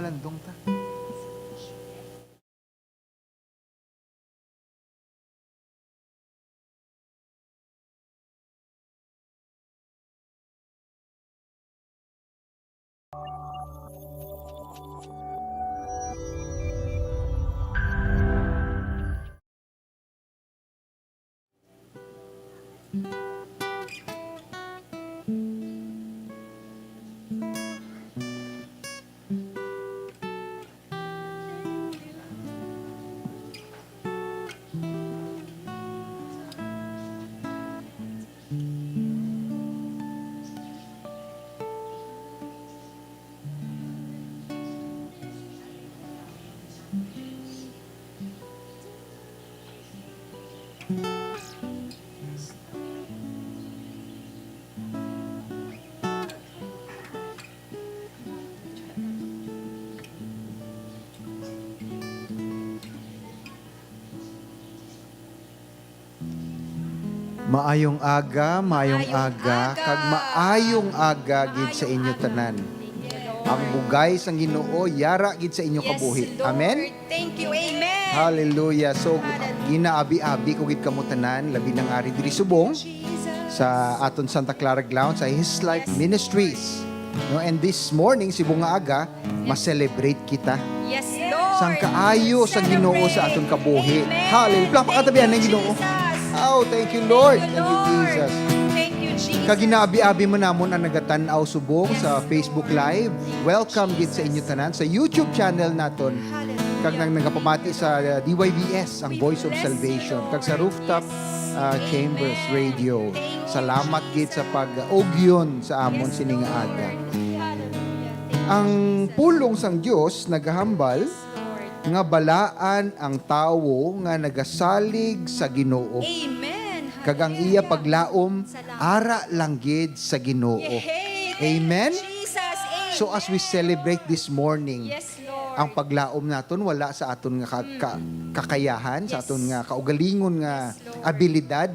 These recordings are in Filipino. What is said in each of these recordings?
malandong ta. Maayong aga, kag maayong aga gid sa inyo tanan. Ang bugay sang Ginoo yara gid sa inyo kabuhi. Amen. Thank you. Amen. Hallelujah. So ginaabi-abi ko gid kamo tanan labi nang ari diri subong sa aton Santa Clara Ground sa His Life Ministries. No, and this morning sibong nga aga, ma-celebrate kita. Yes, Lord. Sang kaayo sa Ginoo sa aton kabuhi. Hallelujah. Pakatabihan ng Ginoo. Oh, thank you, Lord. Thank you, Jesus. Thank you, Jesus. Kaginabi-abi mo namon ang nagatanaw subong sa Facebook Live. Welcome gid sa inyo tanan sa YouTube channel naton. Kag nang nagapamati sa DYBS, ang Voice of Salvation. Kag sa Rooftop Chambers Radio. Salamat gid sa pag-ogyon sa amon sining aga. Ang pulong sang Dios nagahambal nga balaan ang tawo nga nagasalig sa Ginoo. Amen. Kag ang iya paglaom ara lang gid sa Ginoo. Amen. Jesus. Amen. So as we celebrate this morning, Yes, Lord. ang paglaom naton wala sa aton nga kakayahan, sa aton nga kaugalingon nga abilidad,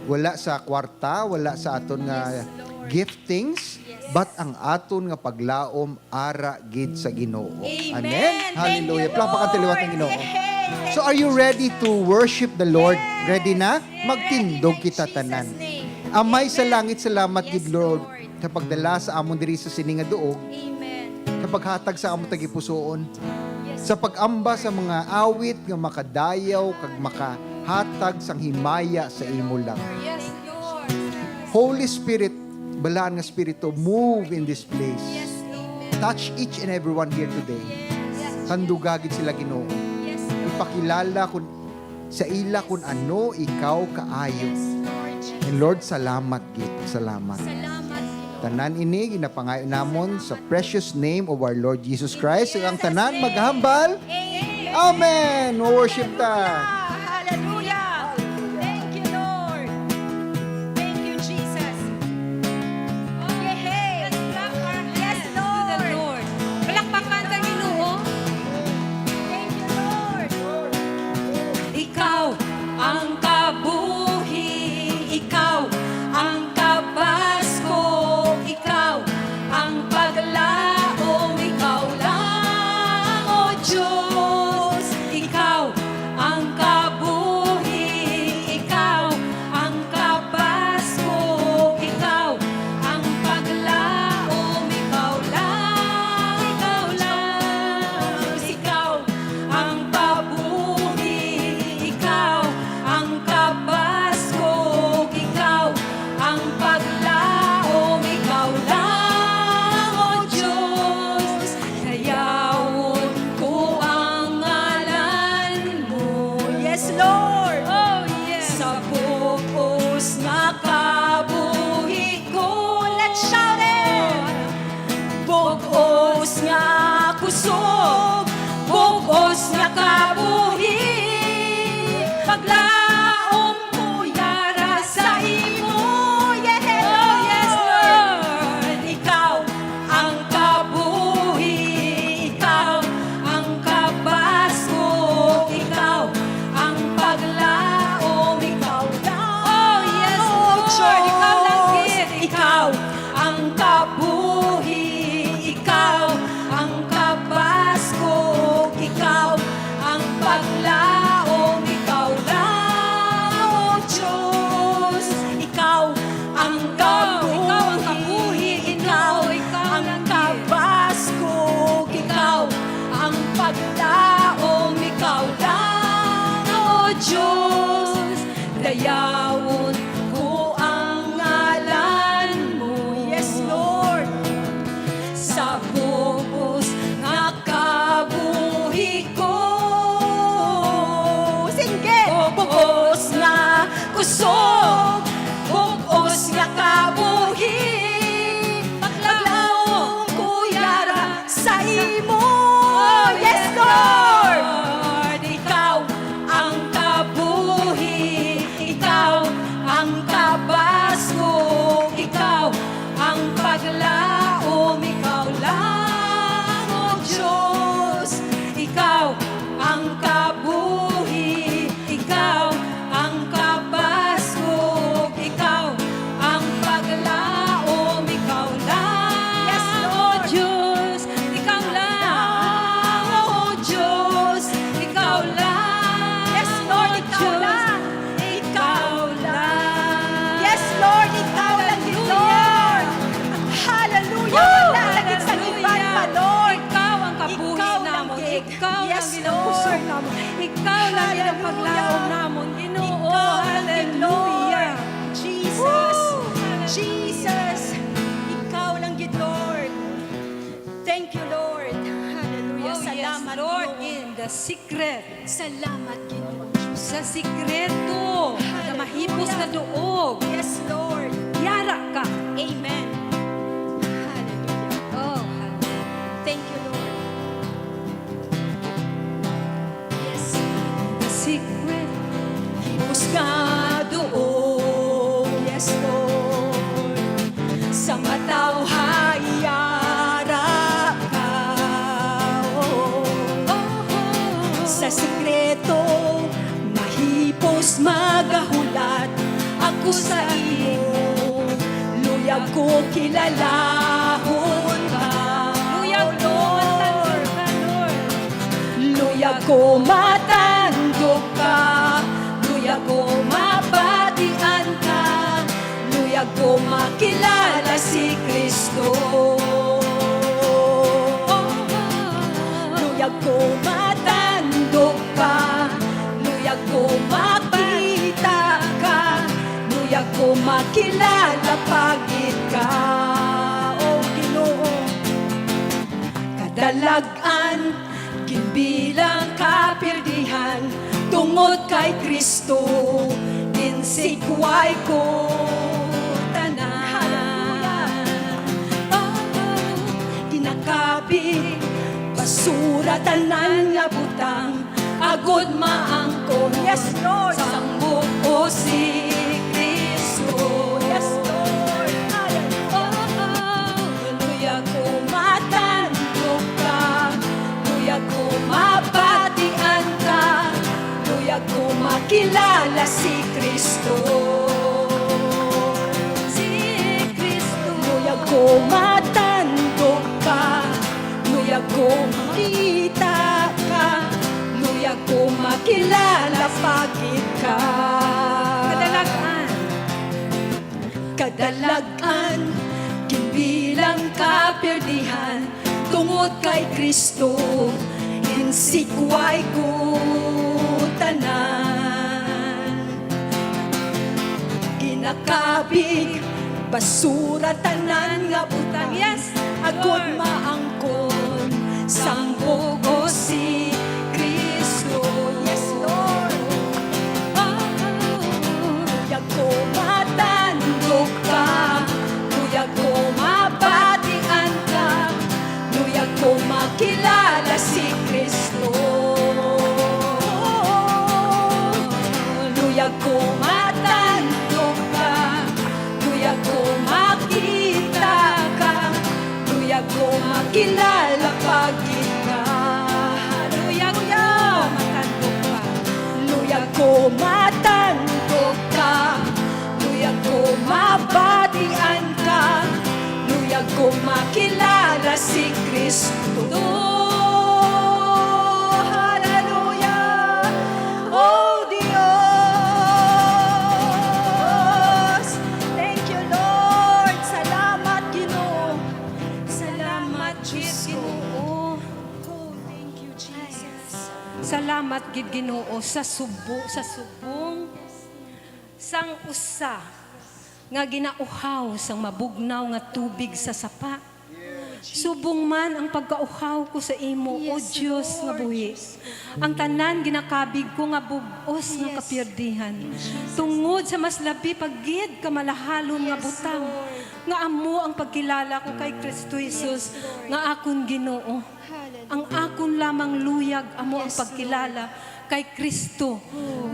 wala sa kwarta, wala sa aton nga giftings, but ang aton nga paglaom ara gid sa Ginoo. Amen. Hallelujah. Plapakan tiliwat ng Ginoo. So are you ready to worship the Lord? Ready na? Magtindog kita tanan. Amay sa langit, salamat gid Lord sa pagdala sa amon diri sa sininga duog, Amen. sa paghatag sa amon tagipusoon, Yes. sa pag-amba sa mga awit nga makadayaw kag makahatag sang himaya sa imo lang. Yes, Lord. Holy Spirit, balaan nga Espiritu, move in this place. Yes, Lord. Touch each and everyone here today. Yes. Tandugagid sila Ginoo. Yes, Ipakilala kun sa ila kun ano ikaw kaayo. Lord. And Lord, salamat gid. Salamat. Salamat, Lord. Tanan ini ginapangayo namon sa precious name of our Lord Jesus Christ. Ang tanan maghambal. Amen. Amen. Worship ta. Hallelujah. Thank you, Lord. Thank you, Jesus. Yes, Lord. Palakpakan sa Ginoo. Thank you, Lord. Ikaw ang kabuhi, ikaw ang kabasko, ikaw ang paglaom, ikaw lang, O Diyos. Ikaw ang kabuhi, ikaw ang kabasko, ikaw ang paglaom, ikaw lang, ikaw lang. Ikaw ang kabuhi, ikaw ang kabasko, ikaw ang paglaom, ikaw lang, O Diyos. Sayawon ko ang ngalan mo. Yes, Lord. Oh, yes. Sa buos nga kabuhi ko. Let's shout it. Bugos nga kusog, bugos nga kabuhi, paglaom ko yara sa imo. Oh, yes, Lord. Ikaw ang kabuhi, ikaw ang kabasko, ikaw ang paglaom, ikaw lang. Oh, yes, Lord. Ikaw lang, ikaw ang kabuhi, ikaw ang kabasko. Diyos, dayawon ko ang ngalan mo. Yes, Lord. Sa bugos nga kabuhi ko. Singgit. Bugos nga kusog, bugos nga kabuhi. Paglaong kuyara sa imo. Yes, Lord. Ikaw ang kabuhi, ikaw ang kabasog, ikaw ang paglaom, ikaw lang, O Diyos. Ikaw ang kabuhi, ikaw ang kabasog, ikaw ang paglaom, ikaw lang, Yes, O Lord. Diyos. Ikaw lang, O Diyos. Ikaw lang, Yes, Lord, ikaw Diyos. lang. Ikaw lang. Yes, Lord. Ikaw lang din, Lord. Hallelujah. Wala lagi sa iban pa, Lord. Ikaw ang kabuhi Ikaw lang namon. din. Ikaw Yes, lang din ang puso Lord. namon. Ikaw lang din ang paglaom namon. Ginoo. Ikaw lang din, Lord. Hallelujah. Jesus. Woo! Jesus. Ikaw lang din, Lord. Thank you, Lord. Hallelujah. Oh, yes, Salamat, Lord, Ginoo. in the secret. Salamat, Ginoo. Sa sikreto na mahipos na doog. Yes, Lord. Yara ka. Amen. Hallelujah. Oh, Thank you, Lord. Yes. the secret. Hipos ka doon. Yes, Lord. Sa mataw hayara ka. Oh. Sa sikreto, mahipos magahulat. Ako sa iyo, luyag ko kilalahon ka. Luyag Oh, ko, Lord. ka, Lord. Luyag ko matandog ka, luyag ko mabatian ka, luyag ko makilala si Kristo. Luyag ko matandog ka, luyag ko makita ka, luyag ko makilala pagit ka. O Ginoo, kadalagan, ginbilang kapirdihan, tungod kay Kristo, insikway ko tanan. Kinakabi, basura tanan nga butang, agod maangkon. Yes, Lord. Sambo ko si Kristo. Yes, Lord. Luyag ko matandog ka, luyag ko mabatian ka, luyag ko makilala si Kristo. Si Kristo. Luyag ko matandog ka, luyag ko makita ka, luyag ko makilala pagit ka. Kadalagan. Kadalagan, ginbilang kapirdihan, tungod kay Kristo, insikway ko tanan. Ginakabig, basura tanan nga butang, Yes, agod Lord. maangkon, sambugo si Kristo. Yes, Lord. Luyag ko matandog ka, luyag ko mabatian ka, luyag ko makilala si Kristo. Luyag ko matandog ka, luyag ko makita ka, luyag ko makilala pagit ka. gid Ginoo sa subong sang usa nga ginauhaw sang mabugnaw nga tubig sa sapa. Subong man ang pagkauhaw ko sa imo, O Diyos nga buhi. Ang tanan ginakabig ko nga bubos nga kapirdihan. Tungod sa mas labi paggid kamalahalon nga butang. Nga amo ang pagkilala ko kay Kristo Jesus nga akon Ginoo. Ang akon lamang luyag amo ang pagkilala kay Kristo.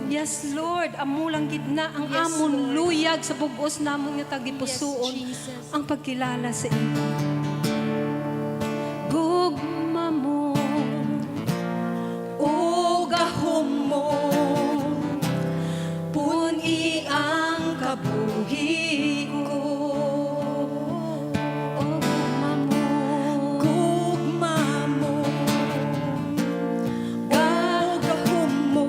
Yes, Lord, amo lang gid na ang amon luyag sa bugos namon nga tagipusoon ang pagkilala sa imo. Gugma mo, o gahom mo, puni ang kabuhi ko. O gugma mo, o gahom mo,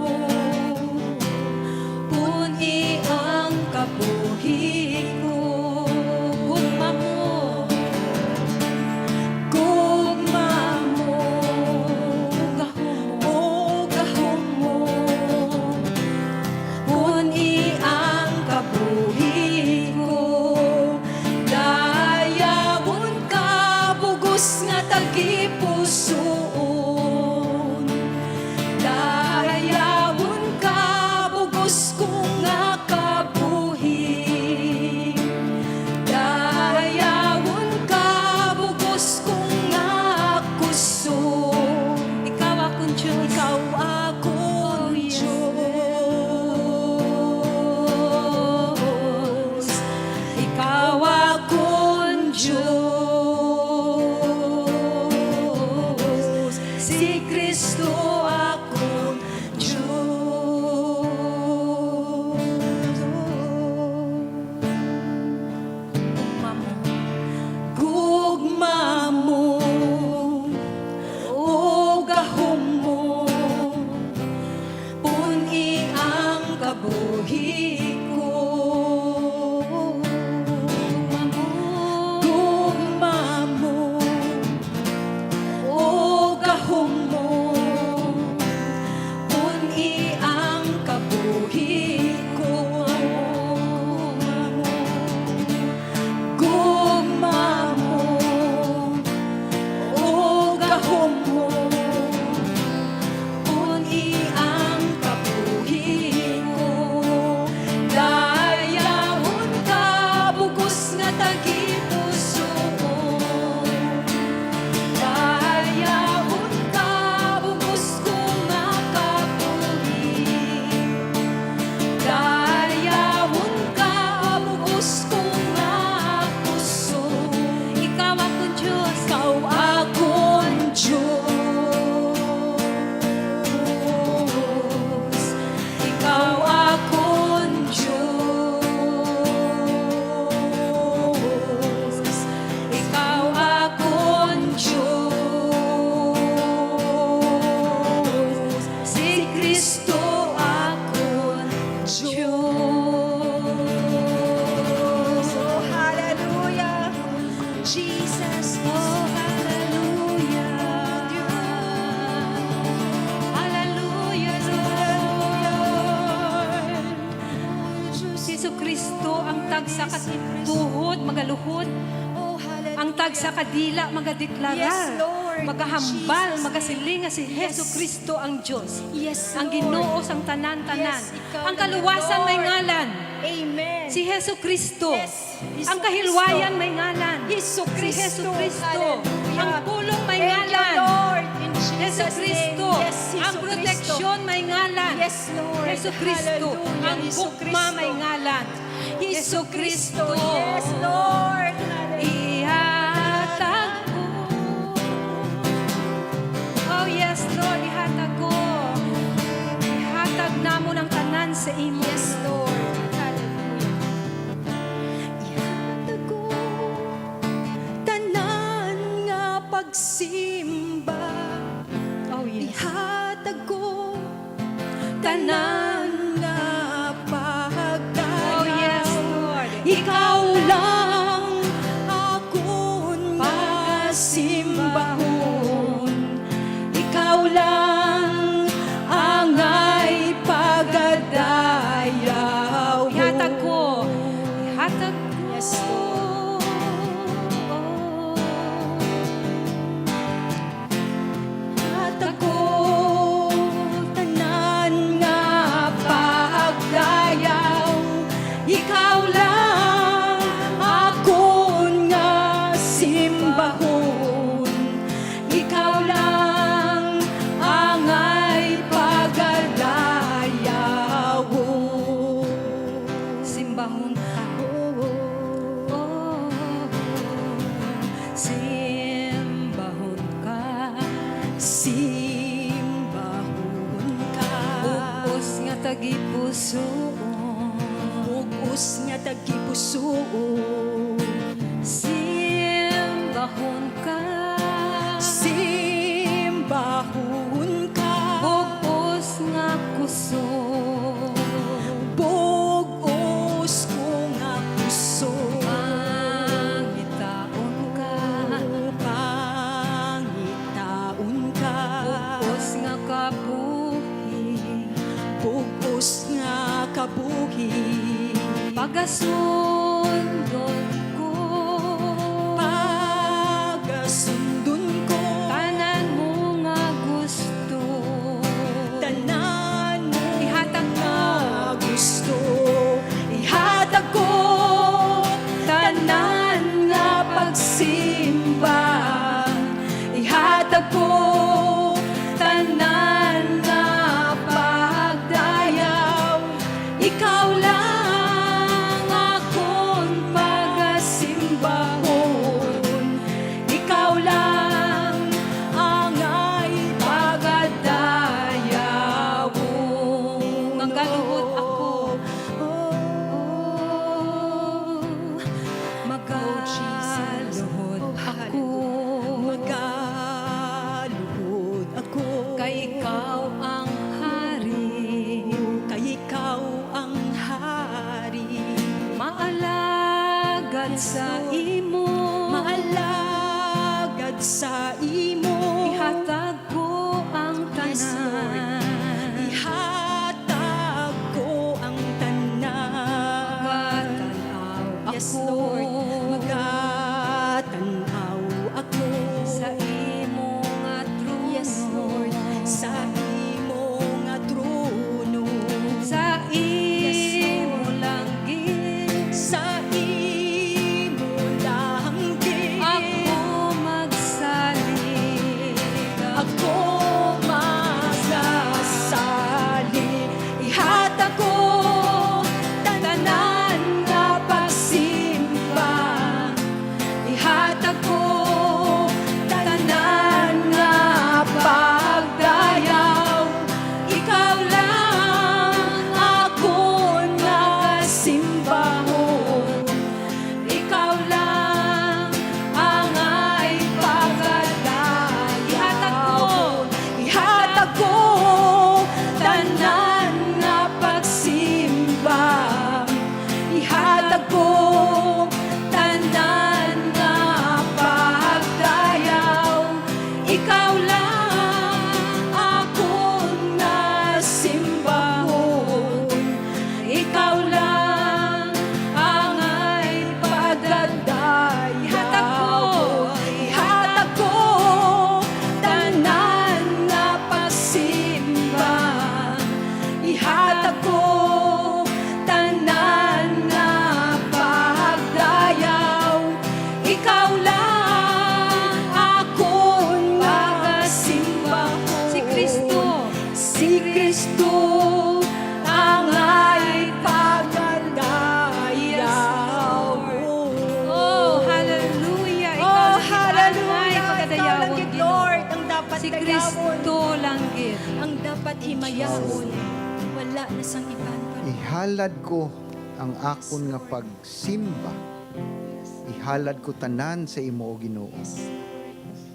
puni ang kabuhi ko. Gugma mo, pusoon. Dayawon ka, bugos ko nga kabuhi. Dayawon ka, bugos ko nga kuso. Ikaw akong Diyos. Ikaw akong Diyos. Ikaw akong Diyos. Si Kristo akong Diyos. Gugma mo, o gahom mo, puni ang kabuhi ko. Gugma mo, o gahom mo, puni ang kabuhi ko. Gugma mo, o gahom mo, puni ang kabuhi ko. Dayawon ka, bugos nga tagipusoon. Dayawon ka, bugos ko nga kabuhi. Dayawon ka, bugos ko nga puso. Ikaw akong Diyos. Ikaw akong Diyos. Ikaw akong Diyos. Ikaw akong Diyos. Si Kristo akong Diyos. Oh, hallelujah. Jesus. Oh, hallelujah. Hallelujah, Lord. Jesu Kristo ang tagsa tuhod, magaluhod. Oh, hallelujah. Ang tagsa kadila, magadeklara. Yes, Lord. Magahambal, Jesus. magasiling nga si Yes. Jesu Kristo ang Diyos. Yes, Ang Lord. Ginoo sang tanan-tanan. Yes, ikaw Ang lang, kaluwasan may Lord. ngalan. Amen. Si Jesu Kristo. Yes, Jesu Ang kahilwayan Cristo. may ngalan. Jesu Si Jesu Cristo. Kristo. Hallelujah. Ang pulong may Thank ngalan. you, Lord. In Jesu Jesus' Kristo. name. Yes, Jesu Ang proteksyon may ngalan. Yes, Lord. Jesu Kristo. Hallelujah. Ang Jesu bukma Cristo. may ngalan. Jesu Kristo. Yes, Lord. Hallelujah. Ihatag ko. Oh yes, Lord, ihatag ko. Ihatag namo ng tanan sa imo. Yes, Lord. Hallelujah. Ihatag ko tanan nga pagsimba. Oh yes. Ihatag ko Tanan. tanan nga pagdayaw. Oh yes, Lord. Ikaw lang akon masimbahon. Ikaw lang ang pusoon. Bugos nga tagipusoon. Simbahon ka. Simbahon ka. Bugos nga kuso. Bugos ko nga puso. Pangitaon ka. Pangitaon ka. Bugos nga kabuhi. Bugos nga kabuhi. Pagasundon ko. Pagasundon ko. Tanan mo nga gusto. Tanan mo Ihatag nga mo. gusto. Ihatag ko. Tanan nga pagsimba. Ihatag ko. Tanan nga pagdayaw. Ikaw lang akong pagasimbahon. Ikaw lang ang ay pagadayawon. Magaluhod ako. Magaluhod ako. Magaluhod ako. Kay ikaw ang hari. Kay ikaw ang hari. Maalagad sa imo. Maalagad sa imo. Ihatag ko ang Yes, Lord. tanan. Ihatag ko ang tanan. Magatanaw Yes, ako. Lord. Magatanaw ako. Sa imo nga trono. Yes, Lord. Sa imo nga trono. Sa Yes, imo Lord. langgit. Sa imo langgit. Ako magsalig. Ako magsasali. Ihatag ko tanan nga pagsimba. Ihatag ko tanan nga pagdayaw. Ikaw lang akong nagasimbahon. Ikaw lang ang ay pagadayawon. Ihatag ko tanan nga pagsimba. Ihatag ko tanan nga pagdayaw. Ikaw lang akong nasimbahon. Ikaw lang ang ay pagadayawon. Ihatag ko tanan nga pagsimba. Ihatag ko tanan nga pagdayaw. Ikaw lang akong magasimbahon. Si Kristo. Si Kristo ang ay pagadayawon. Oh, hallelujah. Ikaw Oh, lang hallelujah. Ikaw pagkadayawon, lang gid, Ginoo. Lord, ang dapat Si dayawon. Kristo langgit. Ang dapat himayahon. Wala na sang iban pa. Ihalad ko ang akon nga pagsimba. Ihalad ko tanan sa imo, O Ginoo.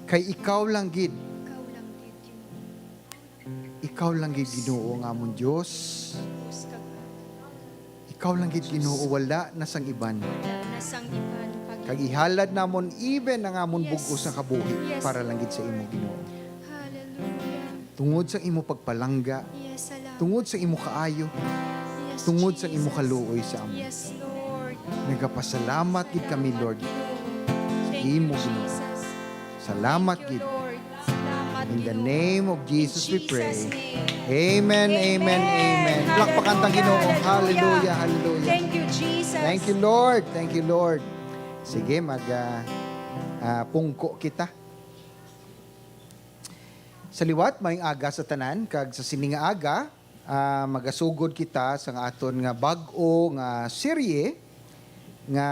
Kay ikaw lang gid. Ikaw lang gid, Ikaw lang gid, Ginoo, nga amon Dios. Diyos ka. Ikaw lang gid, Ginoo, wala na sang iban. Wala na sang iban pag. Kag ihalad namon even ang amon Yes. bugos nga kabuhi Yes. para lang gid sa imo, Ginoo. Hallelujah. Tungod sa imo pagpalangga, Yes, salamat. tungod sa imo kaayo, Yes, tungod sa Jesus. imo kaluoy sa amon. Yes, Lord. Nagapasalamat gid kami, Lord. Thank Imo, you, Ginoo. Jesus. Salamat Thank you, gid. Lord. Salamat, In the Ginoo. name of Jesus we In pray. Jesus' name. Amen, amen, amen. Plakpakan tang Ginoo. Hallelujah, hallelujah. Thank you, Jesus. Thank you, Lord. Thank you, Lord. Sige, pungko kita. Sa liwat, may aga sa tanan, kag sa sininga aga, magasugod kita sa nga aton nga bag-o nga serye nga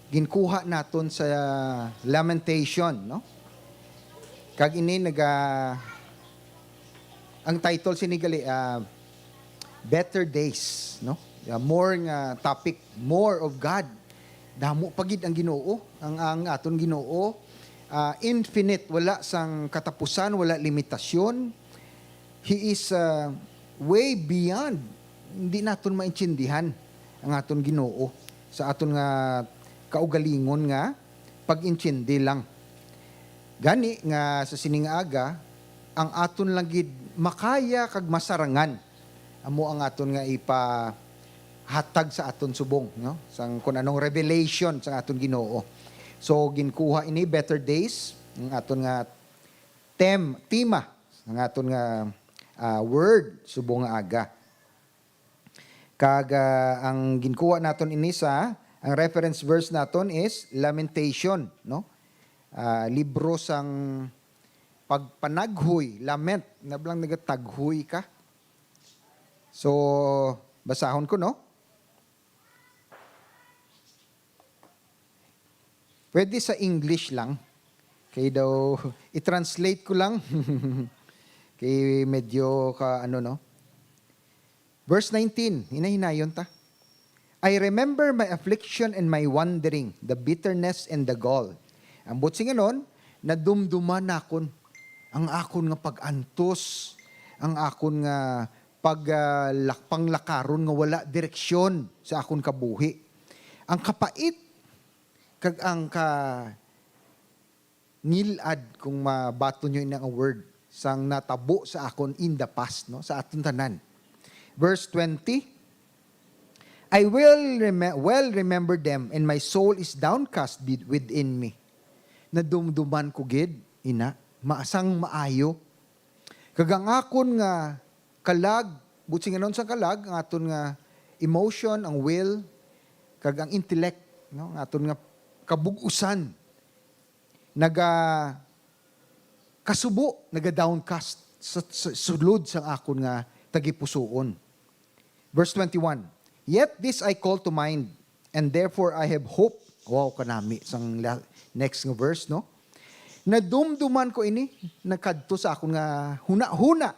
ginkuha naton sa Lamentation, no? Kag ini ang title sinigali better days, no? More nga topic, more of God. Damo pagid ang Ginoo, ang aton Ginoo, infinite, wala sang katapusan, wala limitasyon. He is way beyond. Hindi naton maintindihan ang aton Ginoo sa aton nga kaugalingon nga pag-intindi lang. Gani nga sa sining aga, ang aton lang gid makaya kag masarangan amo ang aton nga hatag sa aton subong, no? Sang kun anong revelation sa aton Ginoo. So ginkuha ini better days ang aton nga tema ang aton nga word subong nga aga. Kag ang ginkuha naton ini ang reference verse naton is Lamentation, no? Libro sang pagpanaghoy, lament, nablang nagataghoy ka. So, basahon ko, no? Pwede sa English lang. Kaya daw, i-translate ko lang. Kaya medyo no? Verse 19, hinahinayon ta. I remember my affliction and my wandering, the bitterness and the gall. Ang butsi nga nun, nadumduman akon. Ang akon nga pag-antos, ang akon nga panglakaron nga wala direksyon sa akon kabuhi. Ang kapait, kag ang nilad kung mabato nyo ang word, sang natabo sa akon in the past, no? Sa aton tanan. Verse 20, I will well remember them, and my soul is downcast within me. Nadumduman ko gid, ina, maasang maayo. Kagang akon nga kalag, butsi nga nun sa kalag, ang aton nga emotion, ang will, kagang intellect, no? Ang aton nga kabugusan, kasubo, downcast sa sulod sa akon nga tagipusoon. Verse 21, yet this I call to mind, and therefore I have hope. Wow, kanami, sang next nga verse, no? Nadumduman ko ini, nakadto sa akong nga huna-huna.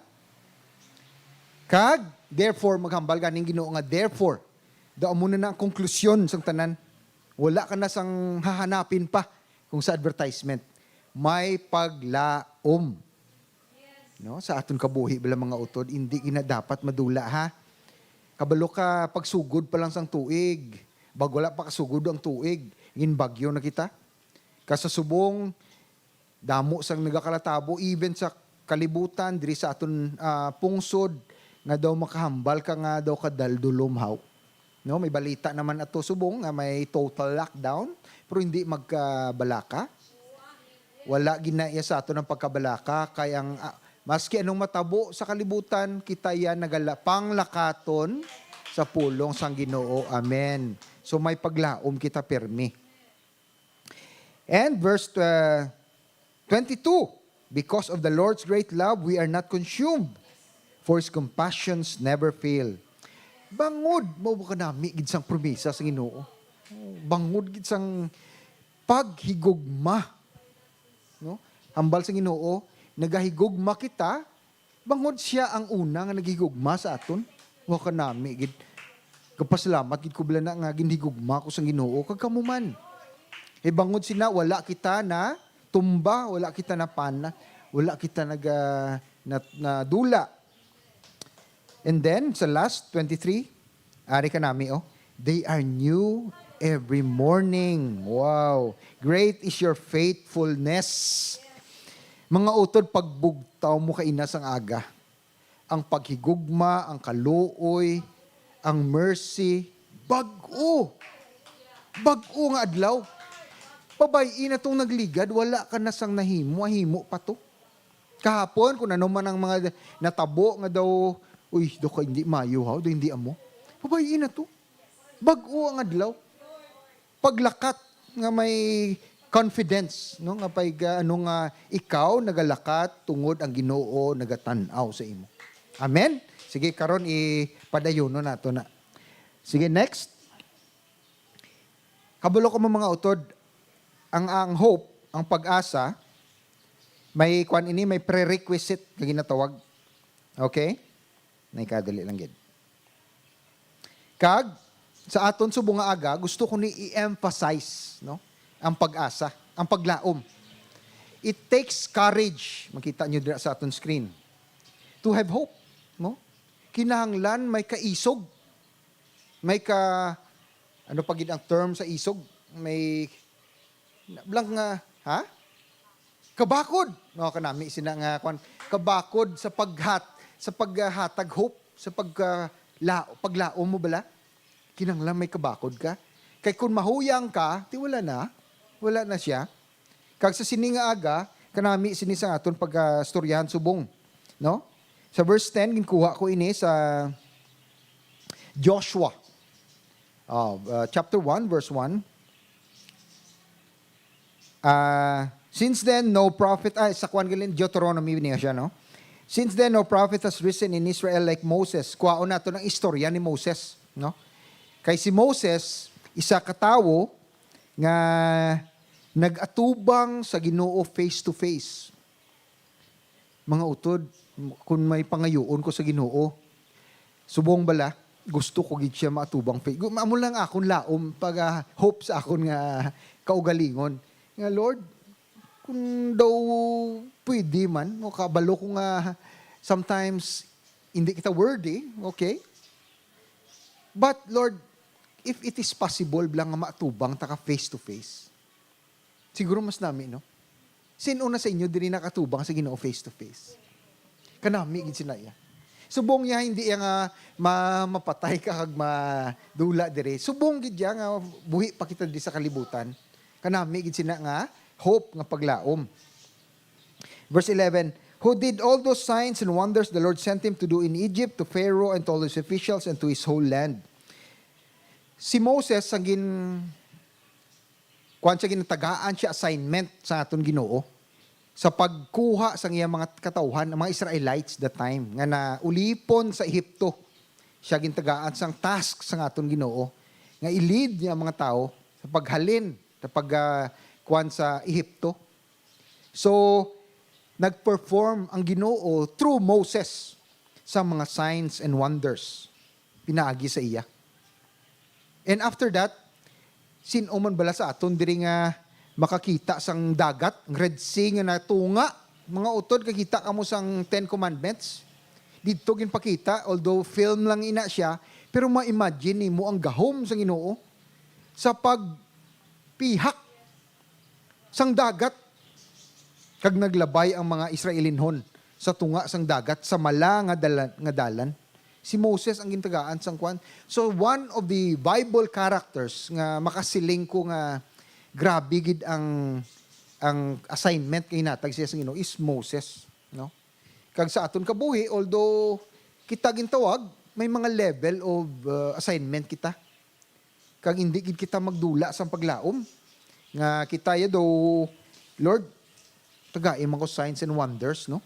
Kag, therefore, maghambal ganing Ginoo nga, therefore, daw muna na ang konklusyon sang tanan. Wala ka na sang hahanapin pa kung sa advertisement. May paglaom. No? Sa aton kabuhi, bala mga utod, hindi gina dapat madula, ha? Kabalo ka, pagsugod pa lang sang tuig. Bag wala pa kasugod ang tuig. In bagyo na kita. Kasasubong, damo sang nagakalatabo, even sa kalibutan, diri sa aton pungsod, nga daw makahambal ka nga daw kadaldulumhaw. No, may balita naman ato subong nga may total lockdown, pero hindi magkabalaka. Wala ginaya sa ato ng pagkabalaka, kaya ang maski anong matabo sa kalibutan, kita yan panglakaton sa pulong sang Ginoo. Amen. So may paglaom kita permi. And verse 22, because of the Lord's great love, we are not consumed, for His compassions never fail. Bangod, mo ba ka nami, gid sang promesa sa Ginoo. Bangod, gid sang paghigugma. No? Hambal sa Ginoo, nagahigugma kita, bangod siya ang una nga naghigugma sa aton. Mo ka nami, gid kapasalamat, gid ko bala na nga ginhigugma ko sa Ginoo, kag kamuman. Bangod sina, wala kita na tumba, wala kita na pana, wala kita na dula. And then, sa last 23, ari ka nami, they are new every morning. Wow. Great is your faithfulness. Mga utod, pagbugtaw mo kainas ang aga. Ang paghigugma, ang kaluoy, ang mercy, bag-o. Bag-o nga adlaw. Pabayin na itong nagligad, wala ka na sang nahimo pa to. Kahapon, kung ano man ang mga natabo nga daw, uy, do ka hindi mayo, do hindi amo. Pabayin na to. Bag-o ang adlaw. Paglakat nga may confidence, no? Nga pay ikaw nagalakat tungod ang Ginoo nagatanaw sa imo. Amen. Sige karon ipadayon nato na. Sige next. Kabalo ko mga utod, ang hope, ang pag-asa, may may prerequisite nga ginatawag. Okay? Naikadali lang gid. Kag, sa aton subong nga aga, gusto ko ni i-emphasize, no? Ang pag-asa, ang paglaom. It takes courage, makita nyo dira sa aton screen, to have hope, no? Kinahanglan may kaisog. May ano pa gid ang term sa isog? May, blank nga, ha? Kabakod. No, kanami sina nga, kabakod sa paghatag hope, sa paglaom mo bala. Kinahanglan may kabakod ka. Kay kung mahuyang ka, ti wala na siya. Kag sa sini nga aga, kanami sini sa aton pag-storyahan subong, no? Sa verse 10, ginkuha ko ini sa Joshua. Chapter 1, verse 1. Since then, no prophet, sa kwan galin, Deuteronomy niya siya, no? Since then, no prophet has risen in Israel like Moses. Kuwaon nato ng istorya ni Moses, no? Kay si Moses, isa katawo nga nag-atubang sa Ginoo face to face. Mga utod, kung may pangayoon ko sa Ginoo, subong bala, gusto ko gid siya matubang face. Amo lang akon laom pag hope sa akon nga kaugalingon. Nga Lord, kung daw pwede man, o kabalo ko nga sometimes hindi kita worthy, okay? But Lord, if it is possible lang nga matubang taka face to face, siguro mas nami, no? Sino na sa inyo diri nakatubang sa Ginoo face to face? Kanami gid sinaya. Subong niya hindi nga mapatay ka kag madula diri. Subong gid niya nga buhi pa kita di sa kalibutan. Kanami gid sina nga hope nga paglaom. Verse 11, who did all those signs and wonders the Lord sent him to do in Egypt to Pharaoh and to all his officials and to his whole land. Si Moses ang ginatagaan siya assignment sa aton Ginoo sa pagkuha sa iyang mga katauhan, ang mga Israelites that time nga na ulipon sa Ehipto. Siya gintagaan sang task sa aton Ginoo nga i-lead niya ang mga tao sa paghalin sa pagkuan sa Ehipto. So nagperform ang Ginoo through Moses sa mga signs and wonders pinaagi sa iya. And after that, sino man bala sa aton diri nga makakita sang dagat, ang Red Sea nga natunga, mga utod kakita kamo sang 10 Commandments. Dito ginpakita, although film lang ina siya, pero ma-imagine nimo ang gahom sang Ginoo sa pagpihak sang dagat kag naglabay ang mga Israelinhon sa tunga sang dagat sa mala nga dalan. Si Moses ang gintagaan sang kwan. So one of the Bible characters nga makasiling ko nga grabe gid ang assignment kay natag siya sang Ginoo is Moses, no? Kag sa aton kabuhi, although kita gintawag, may mga level of assignment kita. Kag hindi gid kita magdula sa paglaom nga kita ya do Lord tagain man ko signs and wonders, no?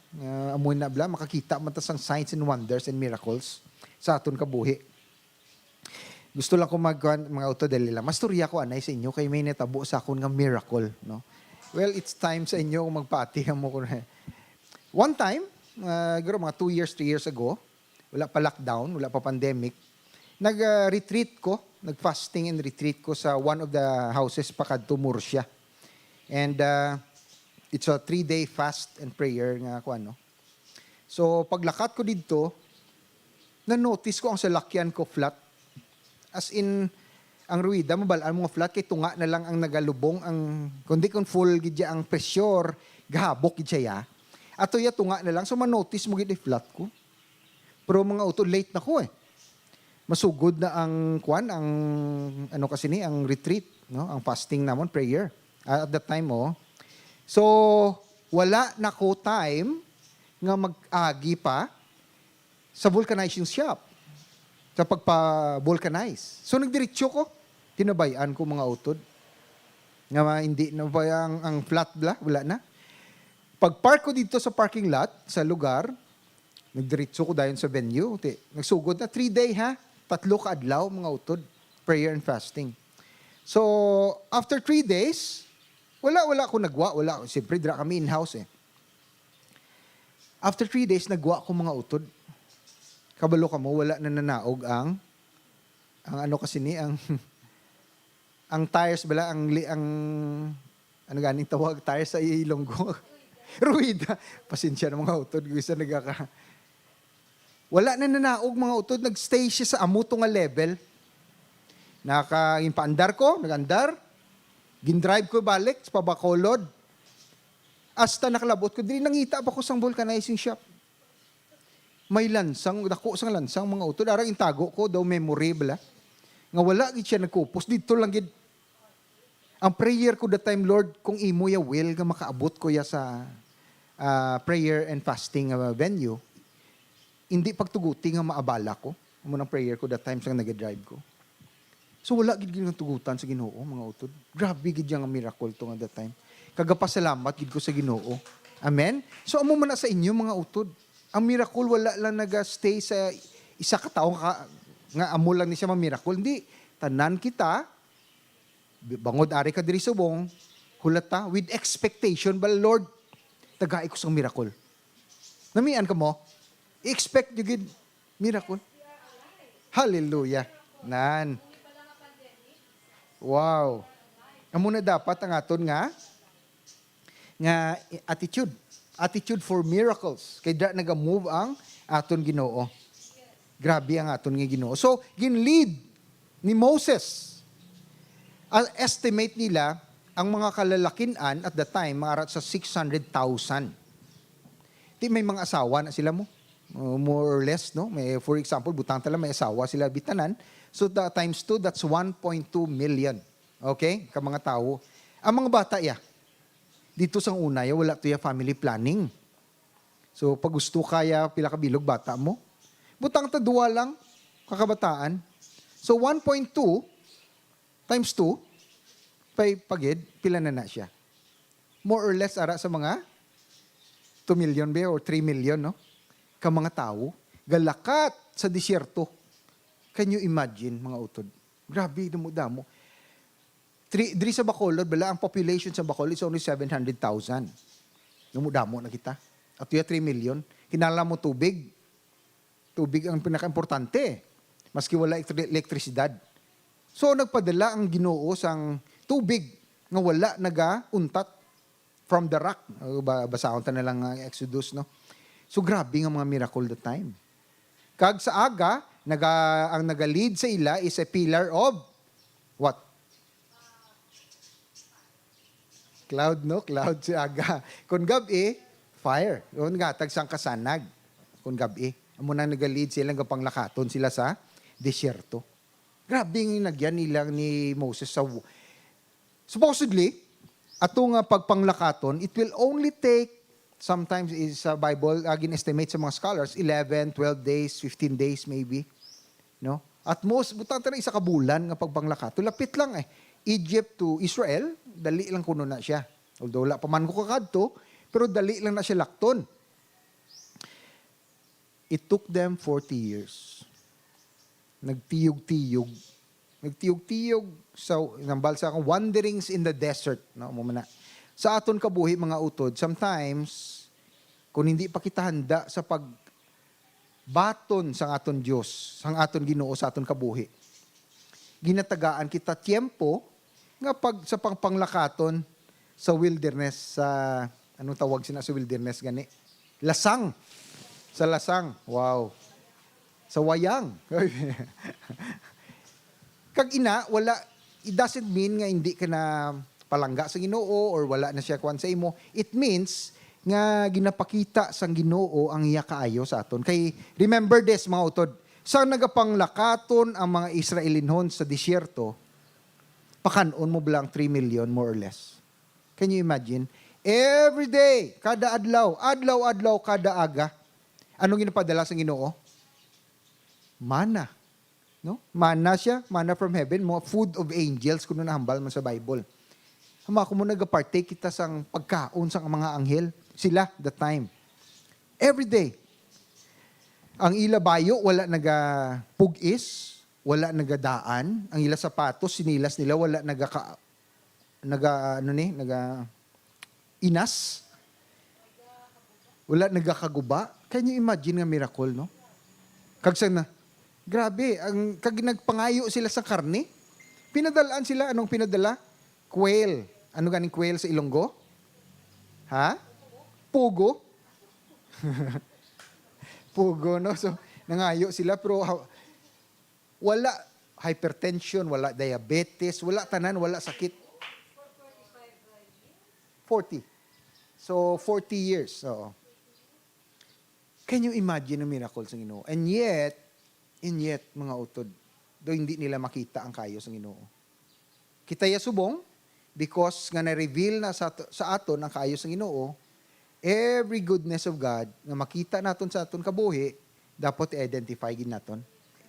Amoy na bla makakita man ta sang signs and wonders and miracles sa aton kabuhi. Gusto lang ko mga auto dali lang. Mastorya ko anay sa inyo kay may natabo sa akon nga miracle, no? Well, it's time sa inyo kung magpati mo ko. One time, siguro mga 2 years, 3 years ago, wala pa lockdown, wala pa pandemic, nag-retreat ko, nag-fasting and retreat ko sa one of the houses pakadto Murcia. And it's a 3-day fast and prayer nga ko ano. So paglakat ko dito, na-notice ko ang salakyan ko flat. As in, ang ruida, mabalaan mga flat, kay tunga na lang ang nagalubong, ang, kundi kung full gidya ang pressure, gahabok gidya ya. Ato ya tunga na lang, so ma-notice mo gid flat ko. Pero mga auto, late na ko eh. Masugod na ang kwan, ang ano kasi ni, ang retreat, no? Ang fasting namon, prayer. At that time, oh. So, wala na ko time nga mag-agi pa sa vulcanizing shop. Sa pagpa-vulcanize. So, nagdiretso ko. Tinabayan ko mga utod. Nga hindi na ba ang flat bla, wala na. Pag-park ko dito sa parking lot, sa lugar, nagdiretso ko dayon sa venue. Nagsugod na 3-day ha. 3 kaadlaw mga utod. Prayer and fasting. So, after 3 days, wala ko nagwa. Wala. Siyempre, dira kami in-house eh. After 3 days, nagwa ko mga utod. Kabalo ka mo, wala na nanaog ang ang ano kasi ni, ang tires bala, ano ganing tawag, tires sa Ilonggo. Ruida. Pasensya ng mga utod. Isa wala na nanaog mga utod. Nagstay siya sa amuto nga level. Paandar ko, nagandar. Gindrive ko balik sa Pabacolod. Hasta nakalabot ko. Dili nangita pa ko sang vulcanizing shop. May lansang, dako sang lansang mga utod. Arang intago ko, daw memory bala. Nga wala gid siya nagkupos. Dito lang gid. Ang prayer ko that time, Lord, kung imo ya will, nga makaabot ko ya sa prayer and fasting venue, hindi pagtuguti nga maabala ko. Amo nang prayer ko that time sa nag-drive ko. So wala gid nga tugutan sa Ginoo, mga utod. Grabe gid yang miracle to nga that time. Kagapasalamat gid ko sa Ginoo. Amen? So amo man na sa inyo mga utod. Ang miracle wala lang naga-stay sa isa ka tawo nga amo lang ni siya miracle. Hindi, tanan kita bangod ari ka diri subong, hulata with expectation, but Lord, tagay ko sang miracle. Namian ka mo? I-expect you gid miracle. Hallelujah. Nan. Wow. Amo na dapat ang aton nga attitude. Attitude for miracles. Kay da naga-move ang aton Ginoo. Grabe ang aton nga Ginoo. So, ginlead ni Moses. Estimate nila, ang mga kalalakinan at the time, mga sa 600,000. Di may mga asawa na sila mo. More or less, no? May, for example, butang tala, may asawa sila bitanan. So, times 2, that's 1.2 million. Okay? Ka mga tao. Ang mga bata, dito sang una, wala to family planning. So, pag gusto kaya, pila ka bilog bata mo. Butang ta, 2 lang, kakabataan. So, 1.2 times 2, pagid, pila na siya. More or less, ara sa mga 2 million ba or 3 million, no? Ka mga tao, galakat sa disyerto. Can you imagine, mga utod? Grabe, damo-damo. Diri sa Bacolod, bala, ang population sa Bacolod is only 700,000. Damo-damo na kita. At 3 million. Kinala mo tubig. Tubig ang pinaka-importante. Maski wala elektrisidad. So, nagpadala ang Ginoo sang tubig nga wala naga-untat from the rock. Basahon ta na lang ang Exodus, no? So, grabe nga mga miracle that time. Kag sa aga, ang naga-lead sa ila is a pillar of what? Cloud, no? Cloud sa aga. Kung gabi, fire. Kung gatag sang kasanag. Kung gabi. Amo na naga-lead sila, panglakaton sila sa disyerto. Grabe yung nagyan nilang ni Moses sa... Supposedly, atong pagpanglakaton, it will only take, sometimes is sa Bible, gin-estimate sa mga scholars, 11, 12 days, 15 days maybe. No? At most, butang na isa kabulan nga pagpanglakaton. Lapit lang Egypt to Israel, dali lang kuno na siya. Although wala pa man ko kakadto, pero dali lang na siya lakton. It took them 40 years. Nagtiyog-tiyog sa nambalsa kang wanderings in the desert, no, mo na. Sa aton kabuhi mga utod, sometimes kung hindi pa kita handa sa pagbaton sa aton Dios, sang aton Ginoo sa aton kabuhi, ginatagaan kita tiempo nga sa pangpanglakaton sa wilderness, sa anong tawag sina sa wilderness gani? Lasang. Sa lasang. Wow. Sa wayang. Kag ina, wala, it doesn't mean nga hindi ka na palangga sa Ginoo or wala na siya kuan sa imo. It means nga ginapakita sang Ginoo ang iya kaayo sa aton. Kay remember this mga utod, sa nagapanglakaton ang mga Israelinhon sa disyerto, pakanon mo bilang 3 million more or less. Can you imagine? Every day, kada adlaw, kada aga, anong ginapadala sa Ginoo? Mana. No? Mana siya, mana from heaven, mo food of angels kuno nahambal man sa Bible. Hama ko mo nagapartake kita sang pagkaon sang mga anghel, sila the time. Every day. Ang ila bayo wala nagapugis, wala nagadaan, ang ila sapatos sinilas nila wala inas. Wala nagakaguba. Can you imagine nga miracle, no? Kag Grabe, ang kag nagpangayo sila sa karne. Pinadalaan sila, anong pinadala? Quail. Ano ganing quail sa Ilonggo? Ha? Pugo. Pugo, no? So, nangayo sila, pero wala hypertension, wala diabetes, wala tanan, wala sakit. 40. So, 40 years. Oo. Can you imagine the miracles ng Ginoo? And yet, mga utod, do hindi nila makita ang kayo sa Ginoo. Kita ya subong, because nga na-reveal na sa aton ang kayo sa Ginoo, every goodness of God nga makita naton sa aton kabuhi, dapat i-identify gid naton.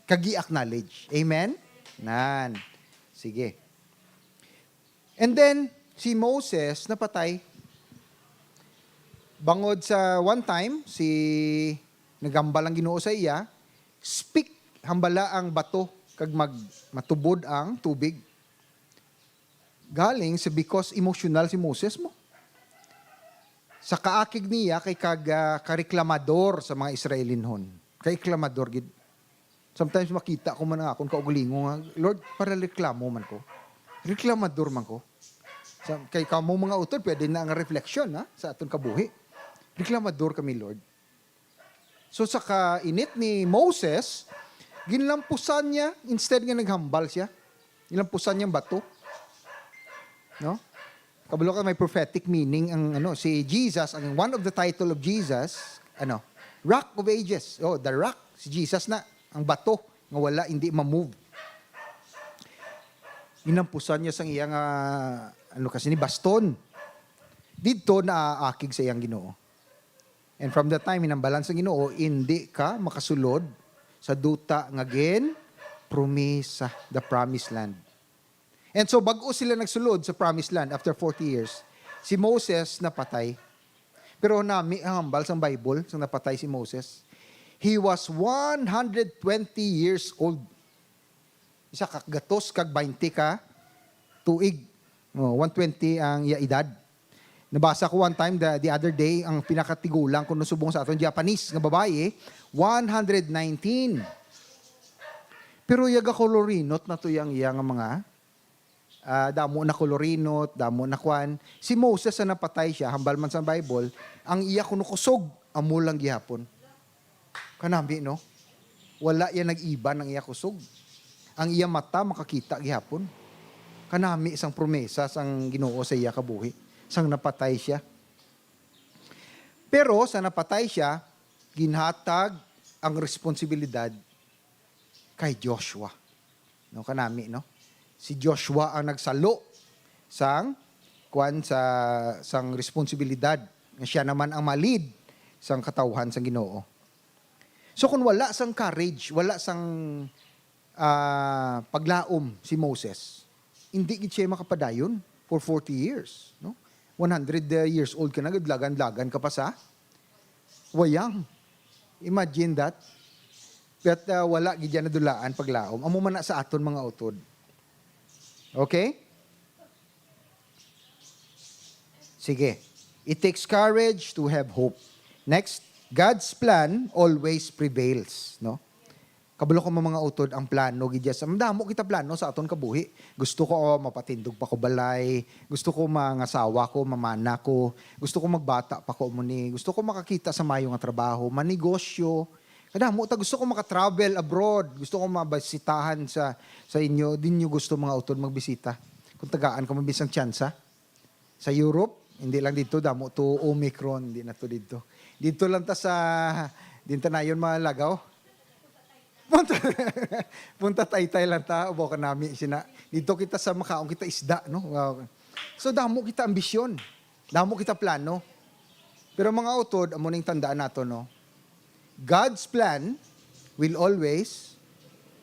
Kagi-acknowledge. Amen? Nan. Sige. And then, si Moses napatay. Bangod sa one time, nagambal ang Ginoo sa iya, speak, hambala ang bato, kag matubod ang tubig. Galing sa because emotional si Moses mo. Sa kaakig niya kay kareklamador sa mga Israelinhon. Reklamador gid. Sometimes makita ko man akong kaugalingo nga, Lord, para reklamo man ko. Reklamador man ko. Kay kamo mga utod, pwede na ang reflection sa aton kabuhi. Reklamador kami, Lord. So sa kainit ni Moses, ginlampusan niya, instead nga naghambal siya, ginlampusan niyang bato. No? Kabalo ka may prophetic meaning ang si Jesus, ang one of the title of Jesus, Rock of Ages. Oh, the rock, si Jesus na, ang bato nga wala hindi ma-move. Ginlampusan niya sang iyang kasi ni baston. Dito naaakig sa iyang Ginoo. And from that time, inambalan sa Ginoo, hindi ka makasulod sa duta nga promesa, the promised land. And so, bago sila nagsulod sa promised land after 40 years, si Moses napatay. Pero nami ang hambal sa Bible, sa napatay si Moses, he was 120 years old. Isa kagatos, kag 20 ka, tuig. 120 ang iya edad. Nabasa ko one time, the other day, ang pinakatigulang kung nasubong sa aton Japanese nga babae, 119. Pero yaga kolorinot na to yang mga damo na kolorinot, damo na kwan. Si Moses na napatay siya, hambal man sa Bible, ang iya kunukusog, amo lang gihapon. Kanami, no? Wala yan nag-iba ng iya kusog. Ang iya mata makakita gihapon. Kanami isang promesa sang Ginoo sa iya kabuhi. Sang napatay siya. Pero sa napatay siya, ginhatag ang responsibilidad kay Joshua. No, kanami, no? Si Joshua ang nagsalo sang responsibilidad. Siya naman ang malid sang katawhan sang Ginoo. So kung wala sang courage, wala sang paglaom si Moses, hindi gid siya makapadayon for 40 years, no? 100 years old ka na, lagan-lagan ka pa sa wayang. Imagine that. But wala gid na dulaan paglaom. Amo man na sa aton mga utod. Okay? Sige. It takes courage to have hope. Next, God's plan always prevails, no? Kabalo ko mga utod ang plano gid sa damo kita plano sa aton kabuhi. Gusto ko mapatindog pa ko balay, gusto ko mangasawa ko, mamana ko, gusto ko magbata pa ko muni, gusto ko makakita sa mayo nga trabaho, manegosyo. Kadamo ta gusto ko maka-travel abroad, gusto ko mabisitahan sa inyo, din nyo gusto mga utod magbisita. Kung tagaan ko mabisang tsansa sa Europe, hindi lang dito damo to Omicron, hindi na to dito. Dito lang ta sa dinta na yon mga lagaw. Punta Taytay lang ta, ubo ka namin sina. Dito kita sa makaong kita isda, no? So damo kita ambisyon. Damo kita plano. Pero mga utod, amo ning tandaan nato, no? God's plan will always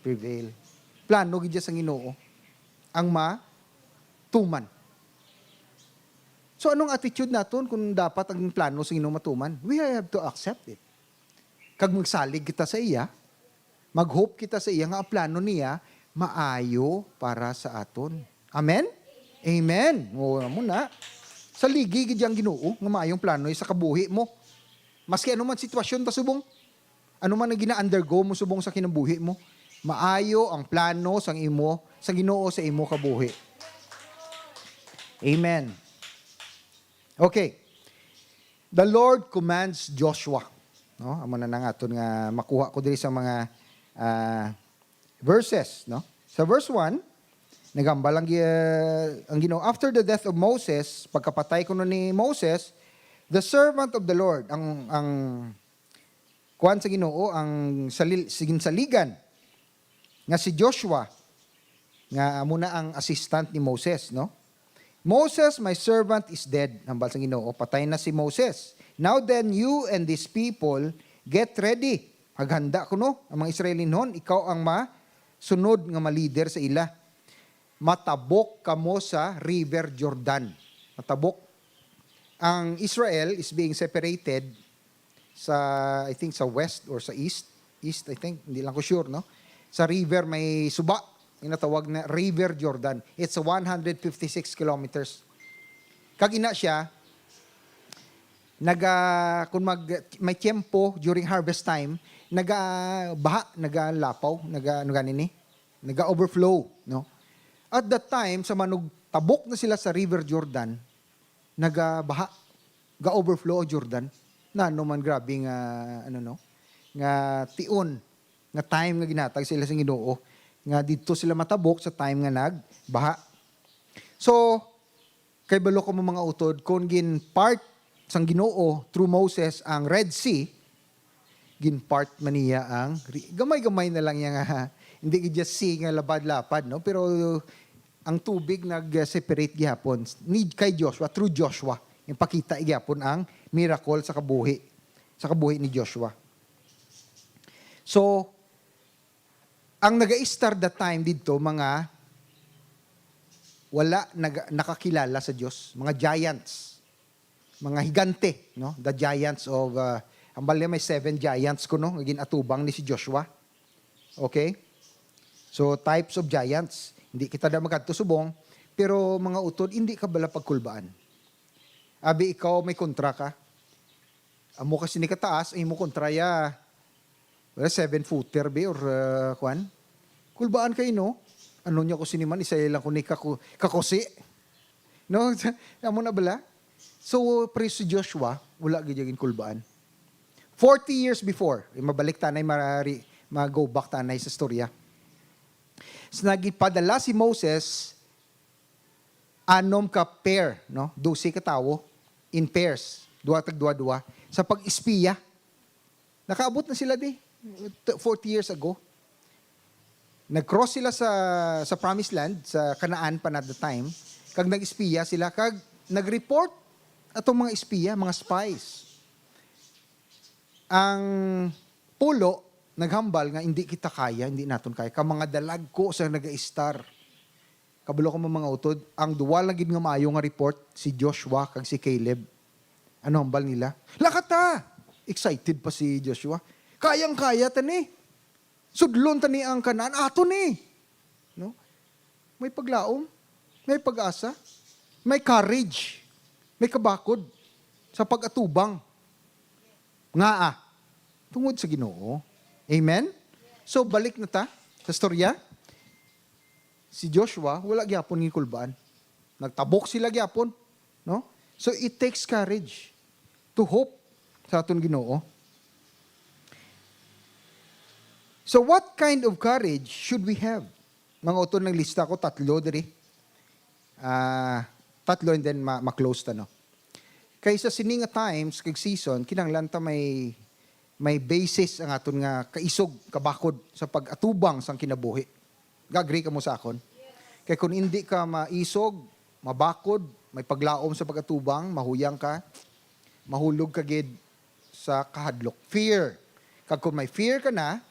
prevail. Plano gid sa Ginoo ang matuman. So anong attitude naton kung dapat ang plano sa Ginoo matuman? We have to accept it. Kag magsalig kita sa iya, mag-hope kita sa iya nga ang plano niya maayo para sa aton. Amen? Amen. O muna. Sa ligi gid ang Ginoo nga maayong plano sa kabuhi mo. Maski ano man sitwasyon ta subong, ano man ang gina-undergo mo subong sa kinabuhi mo, maayo ang plano sang imo sa Ginoo sa imo kabuhi. Amen. Okay. The Lord commands Joshua. No, amo na aton nga makuha ko diri sa mga verses, no? Sa verse 1, nagambal ang Ginoo after the death of Moses, pagkapatay kuno ni Moses, the servant of the Lord, ang kuan sa Ginoo, ang saligan nga si Joshua, nga amo na ang assistant ni Moses, no? Moses, my servant, is dead. Hambal sa Ginoo, patay na si Moses. Now then, you and these people, get ready. Maghanda ko no, ang mga Israeli noon, ikaw ang sunod nga ma-leader sa ila. Matabok kamo sa River Jordan. Matabok. Ang Israel is being separated sa, I think, sa west or sa east. East, I think. Hindi lang ko sure, no? Sa river may suba. Yung natawag na River Jordan. It's 156 kilometers. Kag ina siya, kung may tiempo during harvest time, baha, nagalapaw, naga-overflow, no? At that time, sa tabok na sila sa River Jordan, nagabaha, ga-overflow o Jordan, na man grabe nga, nga tion, nga time nga ginatag sila sa Ginoo, nga dito sila matabok sa time nga nagbaha. So, kay balo ko mga utod, kung gin part sang Ginoo through Moses ang Red Sea, gin part man niya ang gamay-gamay na lang yang hindi just sea nga labad-lapad, no? Pero ang tubig nag-separate gihapon need kay Joshua through Joshua. Yung pakita gihapon ang miracle sa kabuhi ni Joshua. So, ang nag-start that time dito, mga wala nakakilala sa Diyos, mga giants, mga higante, no? The giants of, ang bali may 7 giants ko, no? Ginatubang ni si Joshua. Okay? So, types of giants. Hindi kita na magkatusubong, pero mga utod, hindi ka bala pagkulbaan. Abi, ikaw may kontra ka. Amo kasi ni kataas, ay mo kontra ya, 7-footer be or kuan. Kulbaan kayo, no? Ano niya ko siniman, isa lang ko ni kakosi. No? Amo na bala? So, praise si Joshua, wala giyagin kulbaan. 40 years before, mabalik tanay, mag-go back tanay sa storya. So, nagipadala si Moses, anom ka pair, no? 12 ka tawo, in pairs, duwa, sa pag-espiya. Nakaabot na sila di, 40 years ago. Nag-cross sila sa promised land, sa Canaan pa na the time, kag nag-espiya sila, kag nag-report atong mga espiya, mga spies. Ang pulo, naghambal nga hindi kita kaya, hindi naton kaya. Ka mga dalag ko sa nag-star. Kabalo ko mga utod, ang duwa lang gid nga maayo nga report, si Joshua kag si Caleb. Ano hambal nila? Lakata! Excited pa si Joshua. Kayang-kaya tani. Sudlon tani ang Kanaan. Ato ni. No? May paglaom. May pag-asa. May courage. May kabakod. Sa pag-atubang. Nga tungod sa Ginoo. Amen? So, balik na ta sa storya. Si Joshua, wala gyapon ng kulbaan. Nagtabok sila gyapon. No? So, it takes courage to hope sa aton Ginoo. So, what kind of courage should we have? Mga utod ng lista ko, 3 diri. 3 and then ma-close ta, no? Kaysa sininga times, kag season, kinanglan ta may basis ang aton nga kaisog, kabakod sa pag-atubang sang kinabuhi. Gagri ka mo sa akon? Kaya kung hindi ka maisog, mabakod, may paglaom sa pag-atubang, mahuyang ka, mahulog ka gid sa kahadlok. Fear. Kag kung may fear ka na,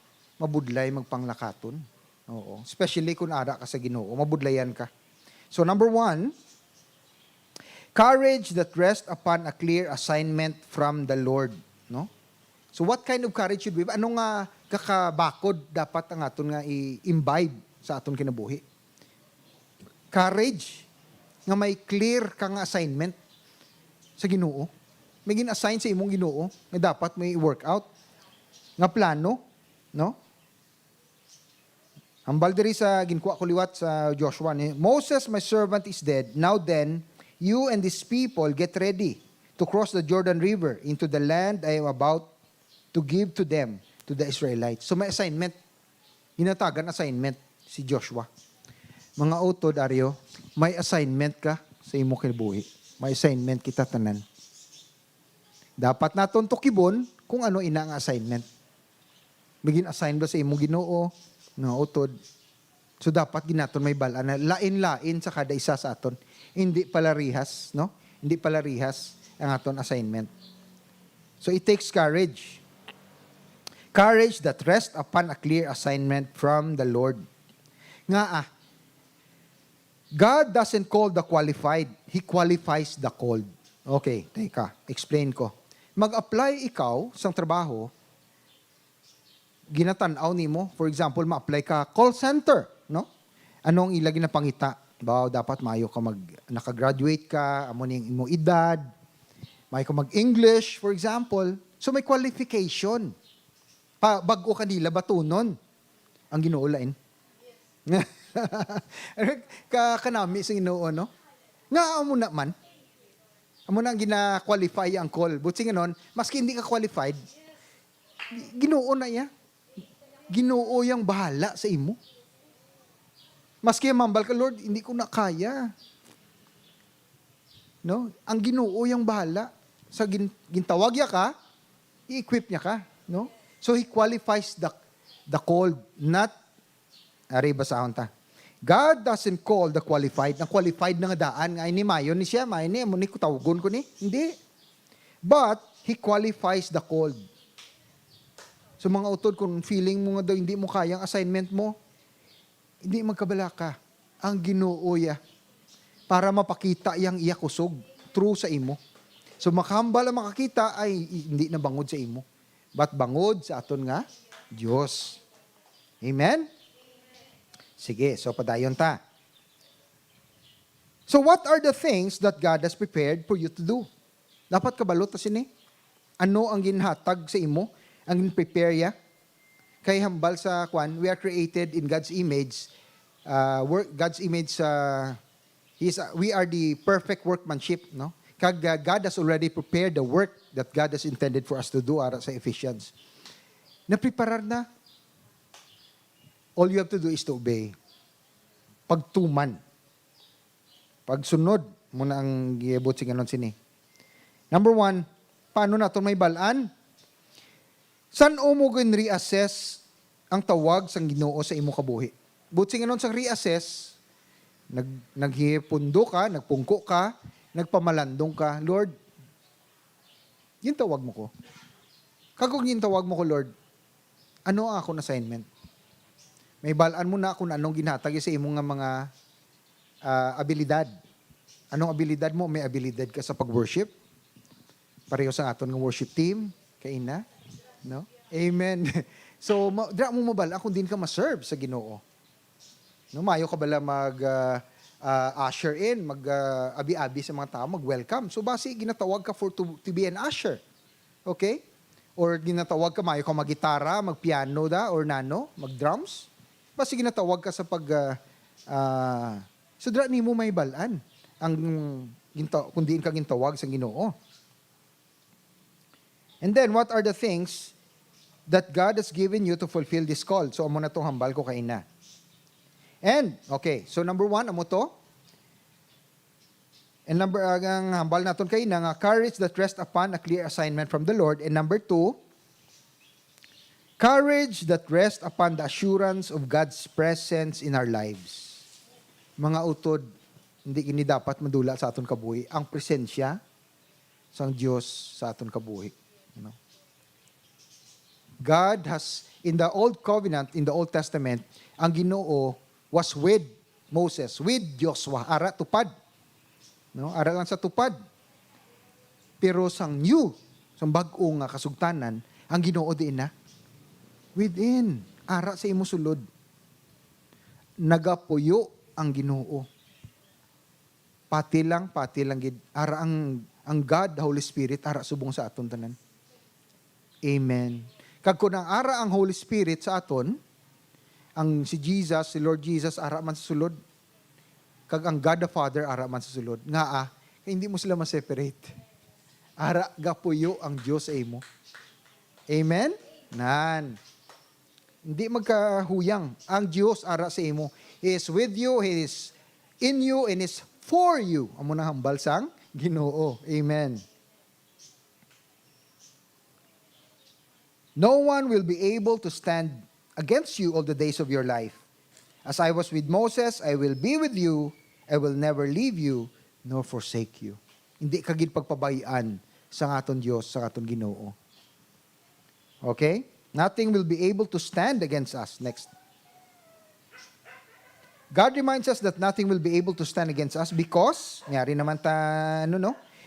mabudlay magpanglakaton. Oo. Especially kung ara ka sa Ginoo, mabudlayan ka. So number 1, courage that rests upon a clear assignment from the Lord. No? So what kind of courage should we have? Ano nga kakabakod dapat ang aton nga i-imbibe sa aton kinabuhi? Courage nga may clear ka nga assignment sa Ginoo. May gin-assign sa imong Ginoo nga dapat may work out nga plano, no? Hambal diri sa ginkuha ko liwat sa Joshua ni Moses, my servant is dead. Now then, you and this people get ready to cross the Jordan River into the land I am about to give to them, to the Israelites. So may assignment. Hinatagan assignment si Joshua. Mga utod, Aryo, may assignment ka sa imo kinabuhi. May assignment kita tanan. Dapat naton tukibon kung ano ina ang assignment. Maging assign ba sa imo Ginoo? Mga utod. So dapat ginaton may balaan na lain-lain sa kada isa sa aton. Hindi pala rihas, no? Hindi pala rihas ang aton assignment. So it takes courage. Courage that rests upon a clear assignment from the Lord. Nga God doesn't call the qualified. He qualifies the called. Okay, teka. Explain ko. Mag-apply ikaw sa trabaho, ginatanaw nimo, for example, ma-apply ka call center, no? Anong ilagi na pangita? Ba, dapat mayo ka naka-graduate ka, amo ning imo edad, mayo ka mag-English, for example. So may qualification. Bago kanila batunon ang Ginoo lain. Kanami sa Ginoo, no? Nga amo na man. Amo na ang gina-qualify ang call. But ngayon, maski hindi ka qualified, Ginoo na iya. Ginoo yang bahala sa imo. Maski mambal ka, Lord, hindi ko na kaya. No? Ang Ginoo yang bahala. Sa gintawag niya ka, i-equip niya ka. No? So He qualifies the called, not, ariba sa ta. God doesn't call the qualified. Ang qualified na nga daan, nga ini mayon ni siya, mayon ni, muni ko tawagon ko ni. Hindi. But, He qualifies the called. So mga utod, kung feeling mo nga daw hindi mo kayang assignment mo, hindi magkabala ka. Ang Ginoo ya para mapakita yang iya kusog true sa imo. So makahambal ang makakita ay hindi na bangod sa imo, but bangod sa aton nga Dios. Amen? Sige, so padayon ta. So what are the things that God has prepared for you to do? Dapat kabalot ta sini. Ano ang ginhatag sa imo? Ang prepare ya. Kay hambal sa kwan, we are created in God's image. God's image, we are the perfect workmanship, no? Kag God has already prepared the work that God has intended for us to do ara sa Ephesians. Napreparar na. All you have to do is to obey. Pagtuman. Pagsunod mo na ang giabot si ganon sini. Number 1, paano naton may balaan? San mo gin reassess ang tawag sang Ginoo sa imo kabuhi? Buti nga nun sang reassess, naghipundo ka, nagpungko ka, nagpamalandong ka, Lord, yung tawag mo ko. Kagong yung tawag mo ko, Lord, ano ang akong assignment? May balaan mo na kung anong ginhatag sa imong nga mga abilidad. Anong abilidad mo? May abilidad ka sa pag-worship. Pareho sa aton ng worship team. Kaina. No? Amen. So, dira mo mabala kung din ka ma-serve sa Ginoo. No, mayo ka bala usher in, abi-abi sa mga tao, mag-welcome. So, basi, ginatawag ka to be an usher. Okay? Or ginatawag ka, mayo ka mag-gitara, mag-piano da, or nano, mag-drums. Basi, ginatawag ka sa so, dira ni mo may balaan kung diin ka gintawag sa Ginoo. And then, what are the things that God has given you to fulfill this call? So, amo na itong hambal ko kain na. And, okay, so number 1, amo to. And ang hambal natin kain na nga, courage that rests upon a clear assignment from the Lord. And number 2, courage that rests upon the assurance of God's presence in our lives. Mga utod, hindi kini dapat madula sa aton kabuhi. Ang presensya sang Diyos sa aton kabuhi. You know? God has, in the Old Covenant, in the Old Testament, ang Ginoo was with Moses, with Joshua, ara tupad. No? Ara lang sa tupad. Pero sang new, sang bag-o nga kasugtanan, ang Ginoo diin na, within, ara sa imo sulod. Nagapuyo ang Ginoo. Pati lang gid. Ara ang God, the Holy Spirit, ara subong sa aton tanan. Amen. Kag kung ang ara ang Holy Spirit sa aton, Ang si Jesus, si Lord Jesus, ara man sa sulod. Kag ang God the Father, ara man sa sulod. Nga kaya hindi mo sila ma-separate. Ara gapuyo ang Diyos sa imo. Amen? Nan. Hindi magkahuyang. Ang Diyos ara sa imo. He is with you, He is in you, and is for you. Amo na hambal sang Ginoo. Amen. No one will be able to stand against you all the days of your life. As I was with Moses, I will be with you. I will never leave you nor forsake you. Hindi ka gid pagpabayaan sa aton Dios, sa aton Ginoo. Okay? Nothing will be able to stand against us. Next. God reminds us that nothing will be able to stand against us because, ngari naman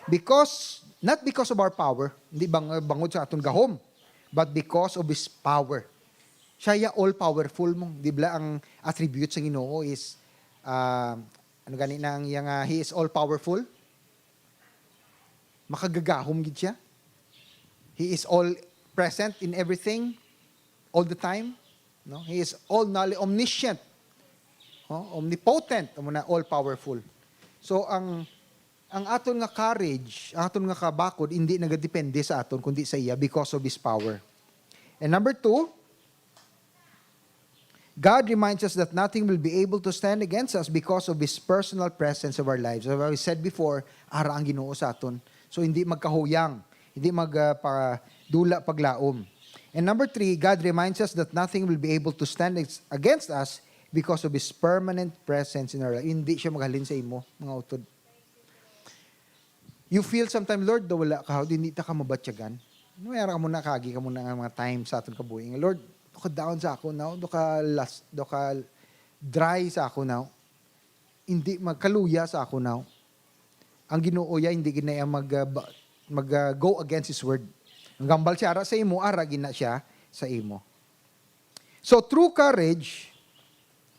because, not because of our power, hindi bangod sa aton gahom, but because of His power. Siya all-powerful mong. Di ba ang attribute sa Ginoo is, He is all-powerful? Makagagahom gid siya. He is all-present in everything, all the time. No? He is all-knowledge, omniscient. Omnipotent, all-powerful. So, ang aton nga courage, aton nga kabakod, hindi nagadepende sa aton, kundi sa iya because of His power. And number 2, God reminds us that nothing will be able to stand against us because of His personal presence of our lives. As we said before, ara ang Ginoo sa aton. So, hindi magkahuyang, hindi magdula paglaom. And number 3, God reminds us that nothing will be able to stand against us because of His permanent presence in our life. Hindi siya maghalin sa imo, mga utod. You feel sometimes, Lord, daw wala ka, hindi ta ka mabatyagan. Mayroon ka muna, kagi ka muna ng mga time sa aton kabuhing. Lord, do ka down sa ako now, do ka dry sa ako now. Hindi magkaluya sa ako now. Ang Ginoo ya, hindi ginaya go against His word. Ang gambal siya ara sa imo, ara gina siya sa imo. So true courage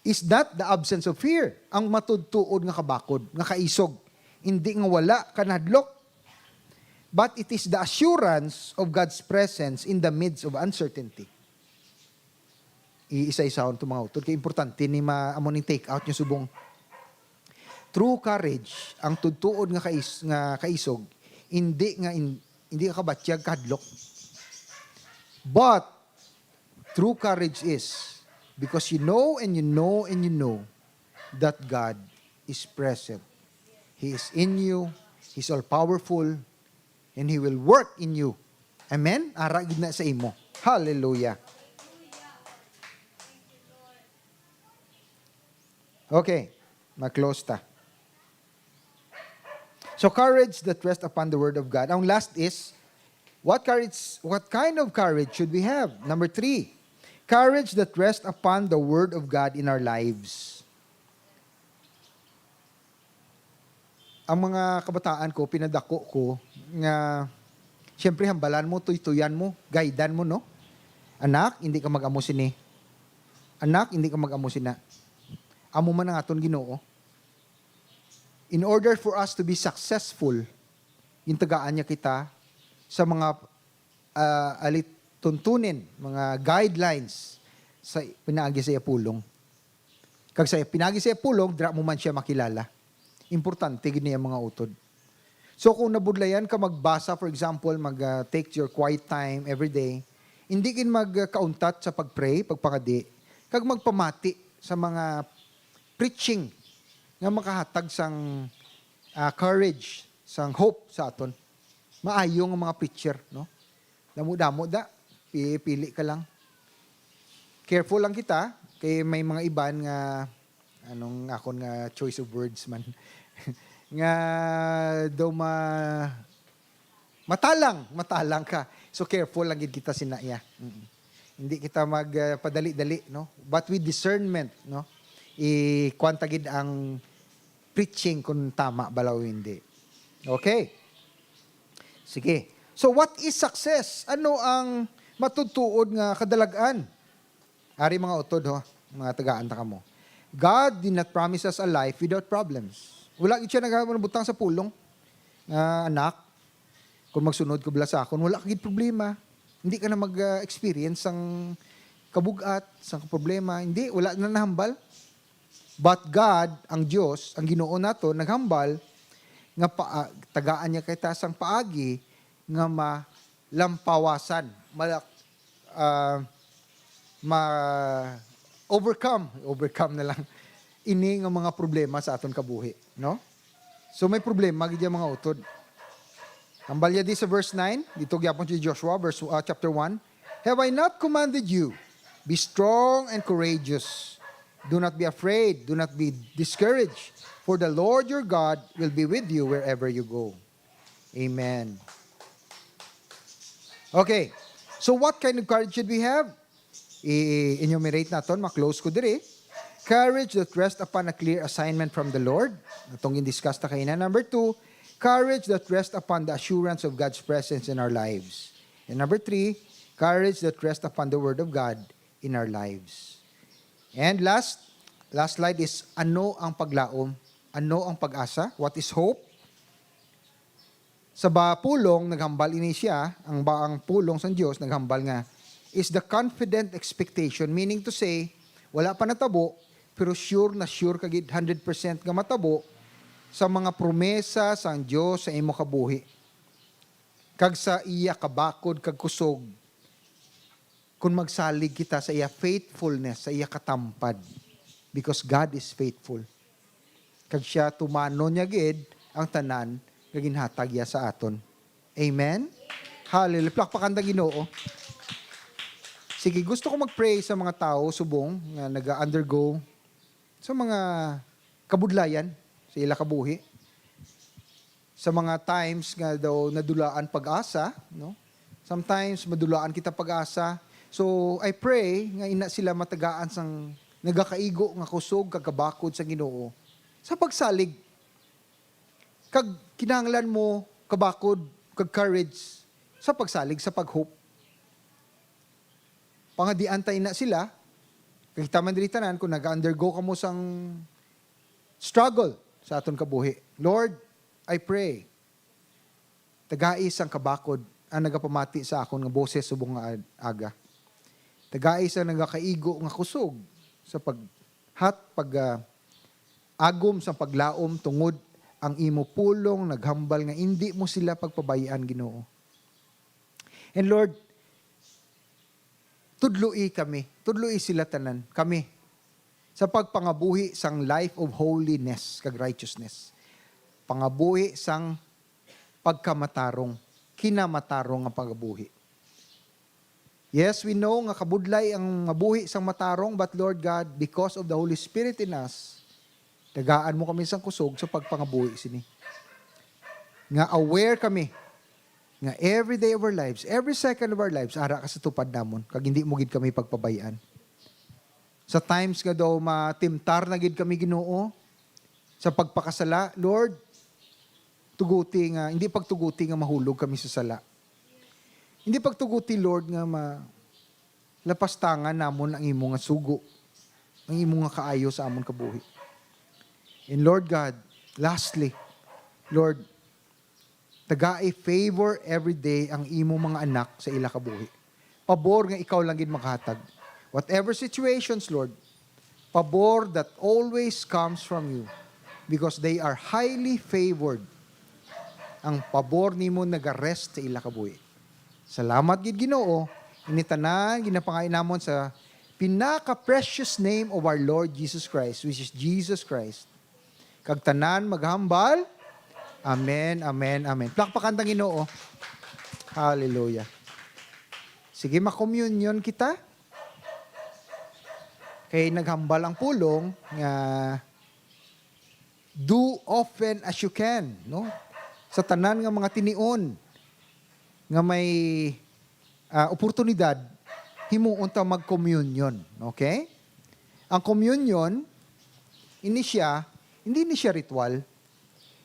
is not the absence of fear. Ang matudtuod nga kabakod, nga kaisog. Hindi nga wala kanadlok. But it is the assurance of God's presence in the midst of uncertainty. Iisa-isaon ito mga utod. Kaya importante ni amo ning take out niyo subong. True courage, ang tudtuod nga kaisog, hindi ka kabatyag kadlok. But true courage is because you know and you know and you know that God is present. He is in you, He's all-powerful, and He will work in you. Amen? Aragid na sa imo. Hallelujah. Okay, mag-close ta. So courage that rests upon the Word of God. Ang last is, what kind of courage should we have? Number 3, courage that rests upon the Word of God in our lives. Ang mga kabataan ko, pinadako ko, nga, siyempre hambalan mo, tuytuyan mo, guidean mo, no? Anak, hindi ka mag-amo sini. Anak, hindi ka mag-amo sina. Amo man ang aton Ginoo. In order for us to be successful, yung tagaan niya kita sa mga tuntunin, mga guidelines sa pinaagi sa pulong. Kag sa pinaagi sa pulong, dra mo man siya makilala. Importante gini ang mga utod. So kung nabudlayan ka magbasa, for example, take your quiet time every day, hindi kin magkauntat sa pagpray, pagpangadi, kag magpamati sa mga preaching nga makahatag sang courage, sang hope sa aton. Maayo nga mga preacher, no? Damo-damo da, pili ka lang. Careful lang kita, kay may mga iban nga akon nga choice of words man. nga daw matalang ka. So careful lang gid kita sinaya. Hindi kita magpadali-dali, no? But with discernment, no? Kwanta gid ang preaching kung tama balaw hindi. Okay. Sige. So what is success? Ano ang matutuod nga kadalagan? Ari mga utod ho, mga tagaan-ta kamo. God did not promise us a life without problems. Wala gid siya nagabutang sa pulong. Anak, kung magsunod ko bala sa akon, wala kagid problema. Hindi ka na mag-experience ang kabugat, sang problema, hindi, wala na nahambal. But God, ang Diyos, ang Ginoo nato, naghambal, nga tagaan niya kay tasang paagi, nga malampawasan, overcome na lang, ini nga mga problema sa aton kabuhi. No? So may problema, gid mga utod. Hambal niya di sa verse 9, dito gyapon si Joshua, chapter 1, Have I not commanded you? Be strong and courageous. Do not be afraid. Do not be discouraged. For the Lord your God will be with you wherever you go. Amen. Okay. So what kind of courage should we have? I-enumerate natin. Ma-close ko diri. Courage that rests upon a clear assignment from the Lord. Itong in-discuss na kayo na. Number 2, courage that rests upon the assurance of God's presence in our lives. And number 3, courage that rests upon the Word of God in our lives. And last slide is, ano ang paglaom? Ano ang pag-asa? What is hope? Sa pulong, naghambal ini siya, ang pulong sa Diyos, naghambal nga, is the confident expectation, meaning to say, wala pa natabo, pero sure kagid 100% nga matabo sa mga promesa sa Diyos sa imo kabuhi. Kag sa iya kabakod, kag kusog, kung magsalig kita sa iya faithfulness, sa iya katampad. Because God is faithful. Kag siya tumano niya gid ang tanan nga ginhatag niya sa aton. Amen? Hallelujah. Plakpakan ta Ginoo. Sige, gusto ko mag-pray sa mga tao, subong, nga nag-undergo sa mga kabudlayan, sa ila kabuhi. Sa mga times nga daw nadulaan pag-asa, no? Sometimes madulaan kita pag-asa. So, I pray nga ina sila matagaan sang nagakaigo nga kusog kagabakod sa Ginoo sa pagsalig. Kag kinahanglan mo kabakod kag courage sa pagsalig sa pag-hope. Pangadian tay na sila, kag kita man diri tanan kung nag-undergo kamo sang struggle sa aton kabuhi. Lord, I pray tagais ang kabakod ang nagapamati sa akon nga boses subong nga aga. Tagais ang nagakaigo nga kusog sa agom sa paglaom tungod ang imo pulong naghambal nga hindi mo sila pagpabayaan Ginoo. And Lord, tudloi sila tanan, kami, sa pagpangabuhi sang life of holiness kag righteousness. Pangabuhi sang pagkamatarong, kinamatarong ang pagabuhi. Yes, we know nga kabudlay ang mabuhi sang matarong, but Lord God, because of the Holy Spirit in us, tagaan mo kami sang kusog sa pagpangabuhi sini. Nga aware kami, nga every day of our lives, every second of our lives, ara ka sa tupad namon, kag hindi mo gid kami pagpabayaan. Sa times nga daw matimtar na gid kami Ginoo, sa pagpakasala, Lord, hindi pagtuguti nga mahulog kami sa sala. Hindi pagtuguti, Lord, nga lapastangan namon ang imo nga sugo, ang imo nga kaayo sa amon kabuhi. And Lord God, lastly, Lord, tagai favor every day ang imo mga anak sa ila kabuhi. Pabor nga ikaw lang gid makahatag. Whatever situations, Lord, pabor that always comes from you because they are highly favored. Ang pabor nimo nagarest sa ila kabuhi. Salamat gid Ginoo, initanan ginapangain namon sa pinaka-precious name of our Lord Jesus Christ, which is Jesus Christ. Kag tanan maghambal. Amen, amen, amen. Plakpakan ta Ginoo. Hallelujah. Sige, ma-communion kita. Kay naghambal ang pulong nga do often as you can, no? Sa tanan nga mga tinion nga may oportunidad, himuon ta mag-communion. Okay? Ang communion, hindi ni siya ritual.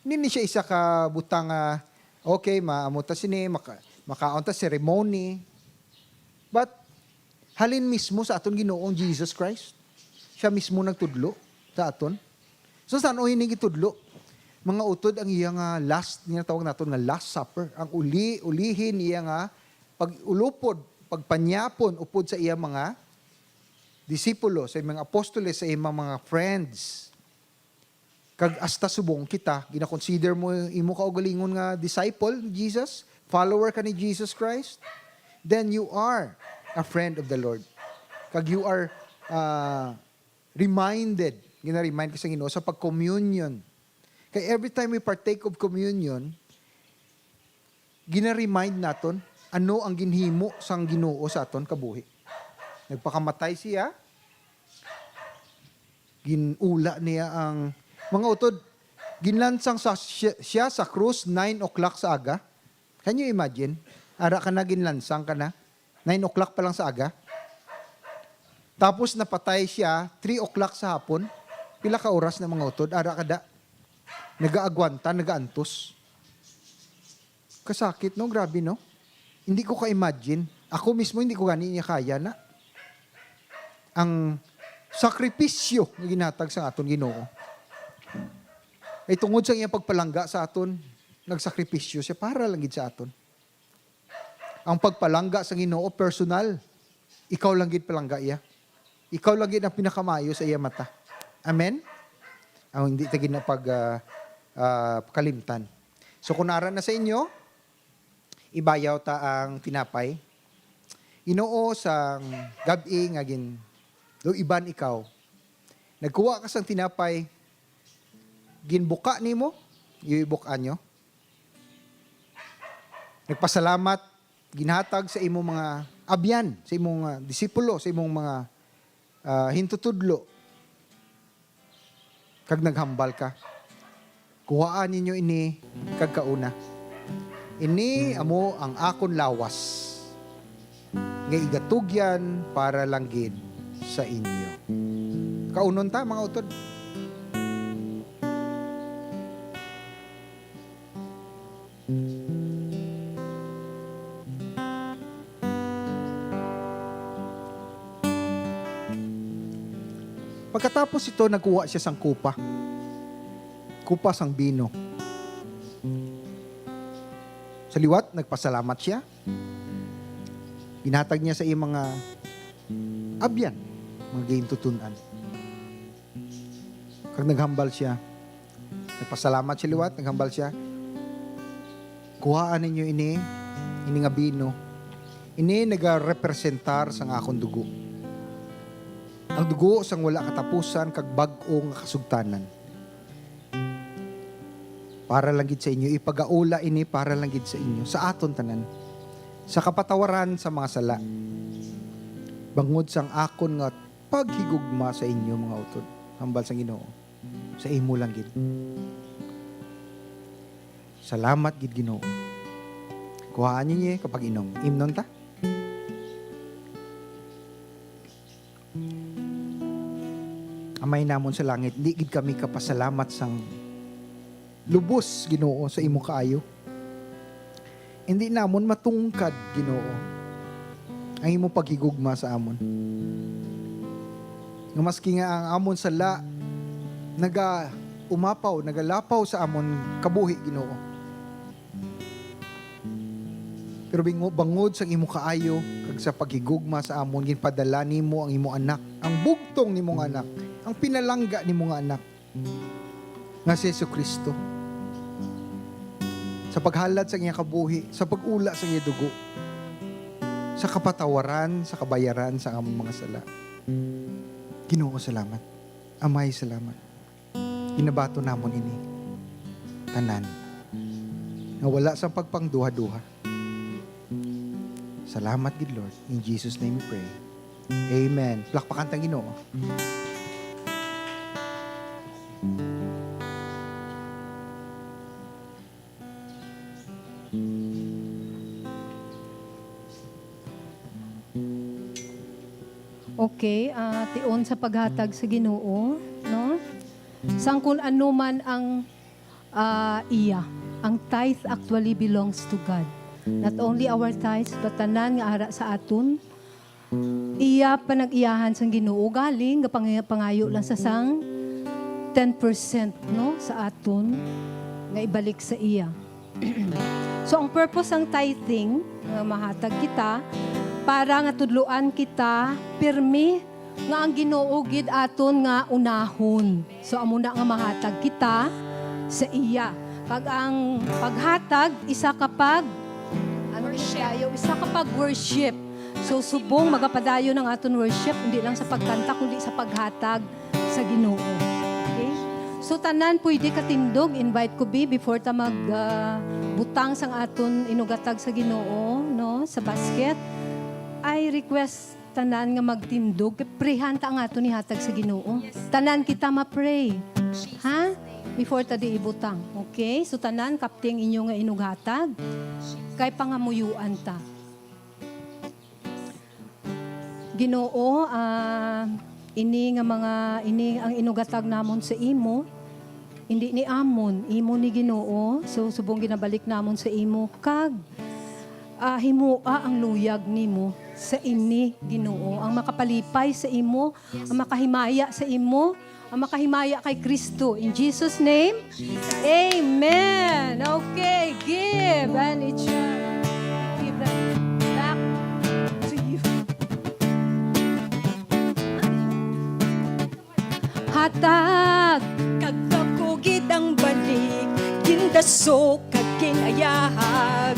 Hindi ni siya isa ka butang, okay, maamuta sini, makaunta ceremony. But, halin mismo sa aton Ginoong Jesus Christ. Siya mismo nagtudlo sa aton. So, saan o hining itudlo? Mga utod ang iya nga last, niya tawag natin nga last supper. Ang ulihin iya nga pag-ulupod, pagpanyapon, upod sa iya mga disipulo, sa imong apostoles, sa imong mga friends, kag hasta subong kita, gina-consider mo imo kaugalingon nga disciple ni Jesus, follower ka ni Jesus Christ, then you are a friend of the Lord. Kag you are reminded, gina-remind ka sa Ginoo sa pag-communion. Kay every time we partake of communion, gina-remind naton ano ang ginhimo sang Ginoo sa aton kabuhi. Nagpakamatay siya, ginula niya ang mga utod, ginlansang siya sa krus 9 o'clock sa aga. Can you imagine? Ara ka na, ginlansang ka na. 9 o'clock pa lang sa aga. Tapos napatay siya 3 o'clock sa hapon. Pila ka oras na mga utod, ara ka da. Nagaagwanta, nagaantos. Kasakit, no? Grabe, no? Hindi ko ka-imagine. Ako mismo, hindi ko gani niya kaya na. Ang sakripisyo na ginatag sa aton Ginoo. Ay tungod sa iyang pagpalangga sa aton, nagsakripisyo siya para lang gid sa aton. Ang pagpalangga sa Ginoo personal, ikaw lang gid palangga iya. Ikaw lang gid ang pinakamayo sa iya mata. Amen? Ang hindi ta gid na kalimtan. So kung nara na sa inyo, ibayaw ta ang tinapay. Ginoo sang gabi nga do iban ikaw. Nagkuha ka sang tinapay, ginbuka nimo, ibukaan nyo. Nagpasalamat, ginhatag sa imong mga abyan, sa imong mga disipulo, sa imong mga hintutudlo. Kag naghambal ka, kuhaan ninyo ini kag kauna. Ini amo ang akon lawas nga igatugyan para langgid sa inyo. Kaunon ta mga utod. Pagkatapos ito, nagkuha siya sang kupa. Kupa sang bino. Sa liwat, nagpasalamat siya. Ginhatag niya sa iyang mga abyan, mga gintutunan. Kag naghambal siya, nagpasalamat siya liwat, naghambal siya. Kuhaan ninyo ini nga bino. Ini nagarepresentar sa akong dugo. Ang dugo sang wala katapusan kag bag-o nga kasugtanan. Para lang gid sa inyo, ipagaula ini para lang gid sa inyo, sa aton tanan. Sa kapatawaran sa mga sala. Bangod sang akon nga paghigugma sa inyo mga utod. Hambal sang Ginoo. Sa imo lang gid. Salamat gid Ginoo. Kuhaan niyo kapag inom. Imnon ta? Amay namon sa langit, di gid kami kapasalamat sang lubos Ginoo sa imo kaayo. Hindi namon matungkad Ginoo ang imo paghigugma sa amon. Nga maski nga ang amon sala nagalapaw sa amon kabuhi Ginoo. Pero bangod sa imo kaayo kag sa paghigugma sa amon ginpadala nimo ang imo anak, ang bugtong nimo nga anak, ang pinalangga nimo nga anak nga si Jesucristo. Sa paghalad sa iyang kabuhi, sa pag-ula sa iyang dugo, sa kapatawaran, sa kabayaran sa among mga sala. Ginoo, salamat. Amay, salamat. Ginabato namon ini. Tanan. Nga wala sa pagpangduha-duha. Salamat, good Lord. In Jesus' name we pray. Amen. Plakpakan tang Ginoo. Okay, tion sa paghatag sa Ginoo, no? Sang kung ano man ang iya. Ang tithe actually belongs to God. Not only our tithes, but tanan nga ara sa aton. Iya panag-iyahan sang Ginoo galing nga pangayo lang sa sang 10%, no, sa aton nga ibalik sa iya. So ang purpose ng tithing nga mahatag kita para nga tudluan kita pirmi nga ang Ginoo gid aton nga unahon. So amo na nga mahatag kita sa iya. Pag ang paghatag isa kapag isa kapag worship. So subong magapadayo ng aton worship hindi lang sa pagkanta kundi sa paghatag sa Ginoo. Okay? So tanan pwede katindog invite ko before ta mag butang sang aton inugatag sa Ginoo no sa basket. I request tanan nga magtindog prehan ta ang aton ihatag sa Ginoo. Tanan kita ma-pray. Ha? Before ta di ibutang. Okay? So tanan kapting inyo nga inughatag kay pangamuyuan ta. Ginoo, ini ang inugatag namon sa imo. Hindi ni amon, imo ni Ginoo. So subong ginabalik namon sa imo kag himua ang luyag nimo sa ini Ginoo. Ang makapalipay sa imo, ang makahimaya sa imo, ang makahimaya kay Kristo. In Jesus' name, Amen. Okay, give and it shall give that back to you. Hatag Kagkakugid ang balik, gindaso kag kinayahag.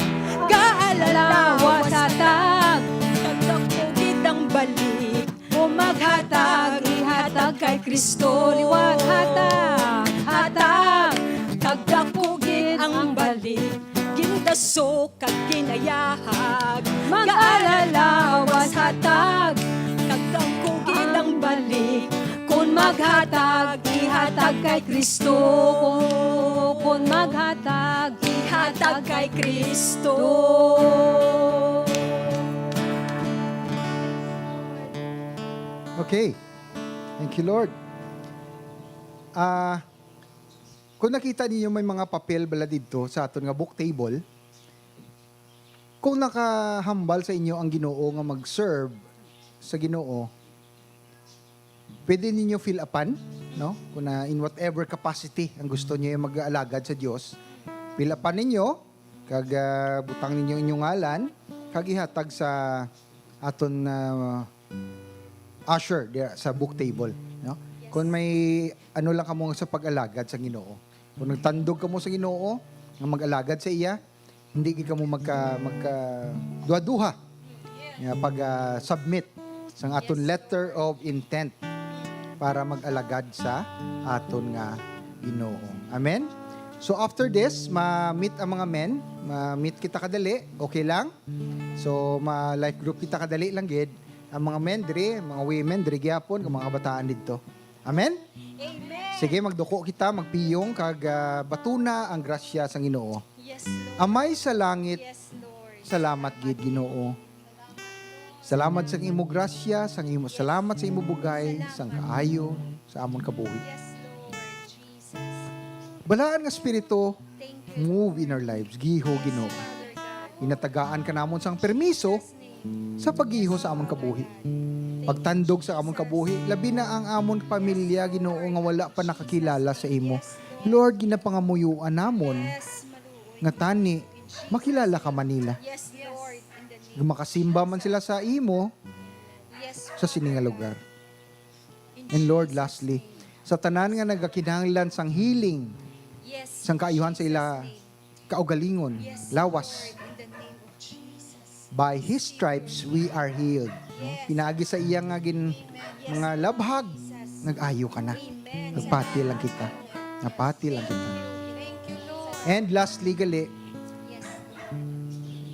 Alalawas Gaalalawas hatag kagkakugid ang balik, Umaghatag ihatag kay Kristo liwat hatag hatag kagkakugid ang balik, gindaso kag kinayahag. Mag-alalawas hatag Kagkakugid ang balik, Kung maghatag ihatag kay Kristo Kung maghatag ihatag kay Kristo. Okay. Thank you, Lord. Kung nakita niyo may mga papel bala dito sa aton nga book table, kung nakahambal sa inyo ang Ginoo nga mag-serve sa Ginoo, pwede ninyo fill upan, no? Kung na in whatever capacity ang gusto niyo mag-aalagad sa Dios, fill upan ninyo, kag butang ninyo inyong ngalan, kag ihatag sa aton usher there sa book table, no? Kung may ano lang kamo sa pag-alagad sa Ginoo. Kung nagtandog kamo sa Ginoo nga mag-alagad sa iya, hindi ka mo magka duha-duha nga pag submit sang aton letter of intent para mag-alagad sa aton nga Ginoo. Amen. So after this, ma-meet ang mga men, ma-meet kita kadali, okay lang. So ma-life group kita kadali lang gid. Ang mga men diri, mga women diri gyapon, ang mga kabataan didto. Amen? Amen. Sige, magduko kita, magpiyong kag batuna ang grasya sa Ginoo. Yes, Lord. Amay sa langit, Yes, Lord. salamat gid Ginoo. Salamat sa imo grasya, salamat sa imo bugay, sang kaayo sa amon kabuhi. Yes, Lord. Jesus. Balaan nga espiritu Thank you, move in our lives. Giho Ginoo. Father God. Inatagaan ka namon sang permiso sa paggiho sa amon kabuhi. Pagtandog sa amon kabuhi, labi na ang amon pamilya Ginoo nga wala pa nakakilala sa imo. Lord, ginapangamuyuan namon Yes, maluoy. nga tani makilala ka Manila. Yes, Lord. In the name. Nga makasimba man sila sa imo Yes, sa sininga lugar. in And Lord, lastly, sa tanan nga nagakinahanglan sang healing, Yes. sang kaayuhan sa ila kaugalingon, Yes, lawas. Lord, in the name of Jesus. By His stripes, we are healed. No? Pinagi sa iya nga mga labhag, nag-ayo ka na. Amen. Nagpati lang kita. Napati lang kita. Thank you, Lord. And lastly, gali, Yes.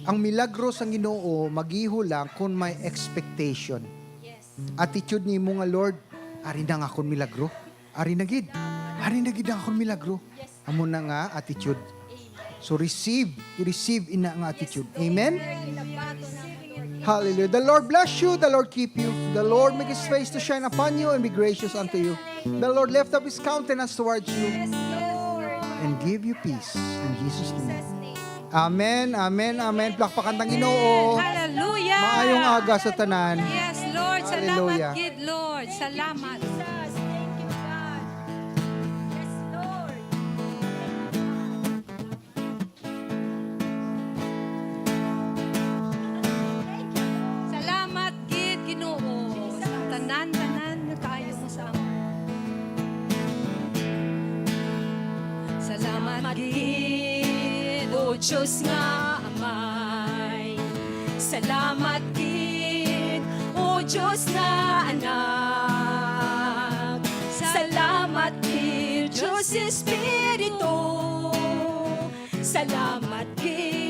ang milagro sang Ginoo magiho lang kung may expectation. Yes. Attitude ni mo nga, Lord, ari na nga akong milagro. Ari na gid. Ari na gid ang akong milagro. Amo na nga attitude. So i-receive ina nga attitude. Amen? Hallelujah. The Lord bless you. The Lord keep you. The Lord make His face to shine upon you and be gracious unto you. The Lord lift up His countenance towards you and give you peace. In Jesus' name. Amen, amen, amen. Plakpakan ng Ginoo. Hallelujah. Maayong aga sa tanan. Yes, Lord. Hallelujah. Salamat, gid, Lord. Salamat. Jesus, thank you, God. Yes, Lord. Salamat, gid, Ginoo. Sa tanan. gid, o Diyos nga Amay. Salamat gid, o Diyos nga Anak. Salamat gid, Diyos Espiritu. Salamat gid,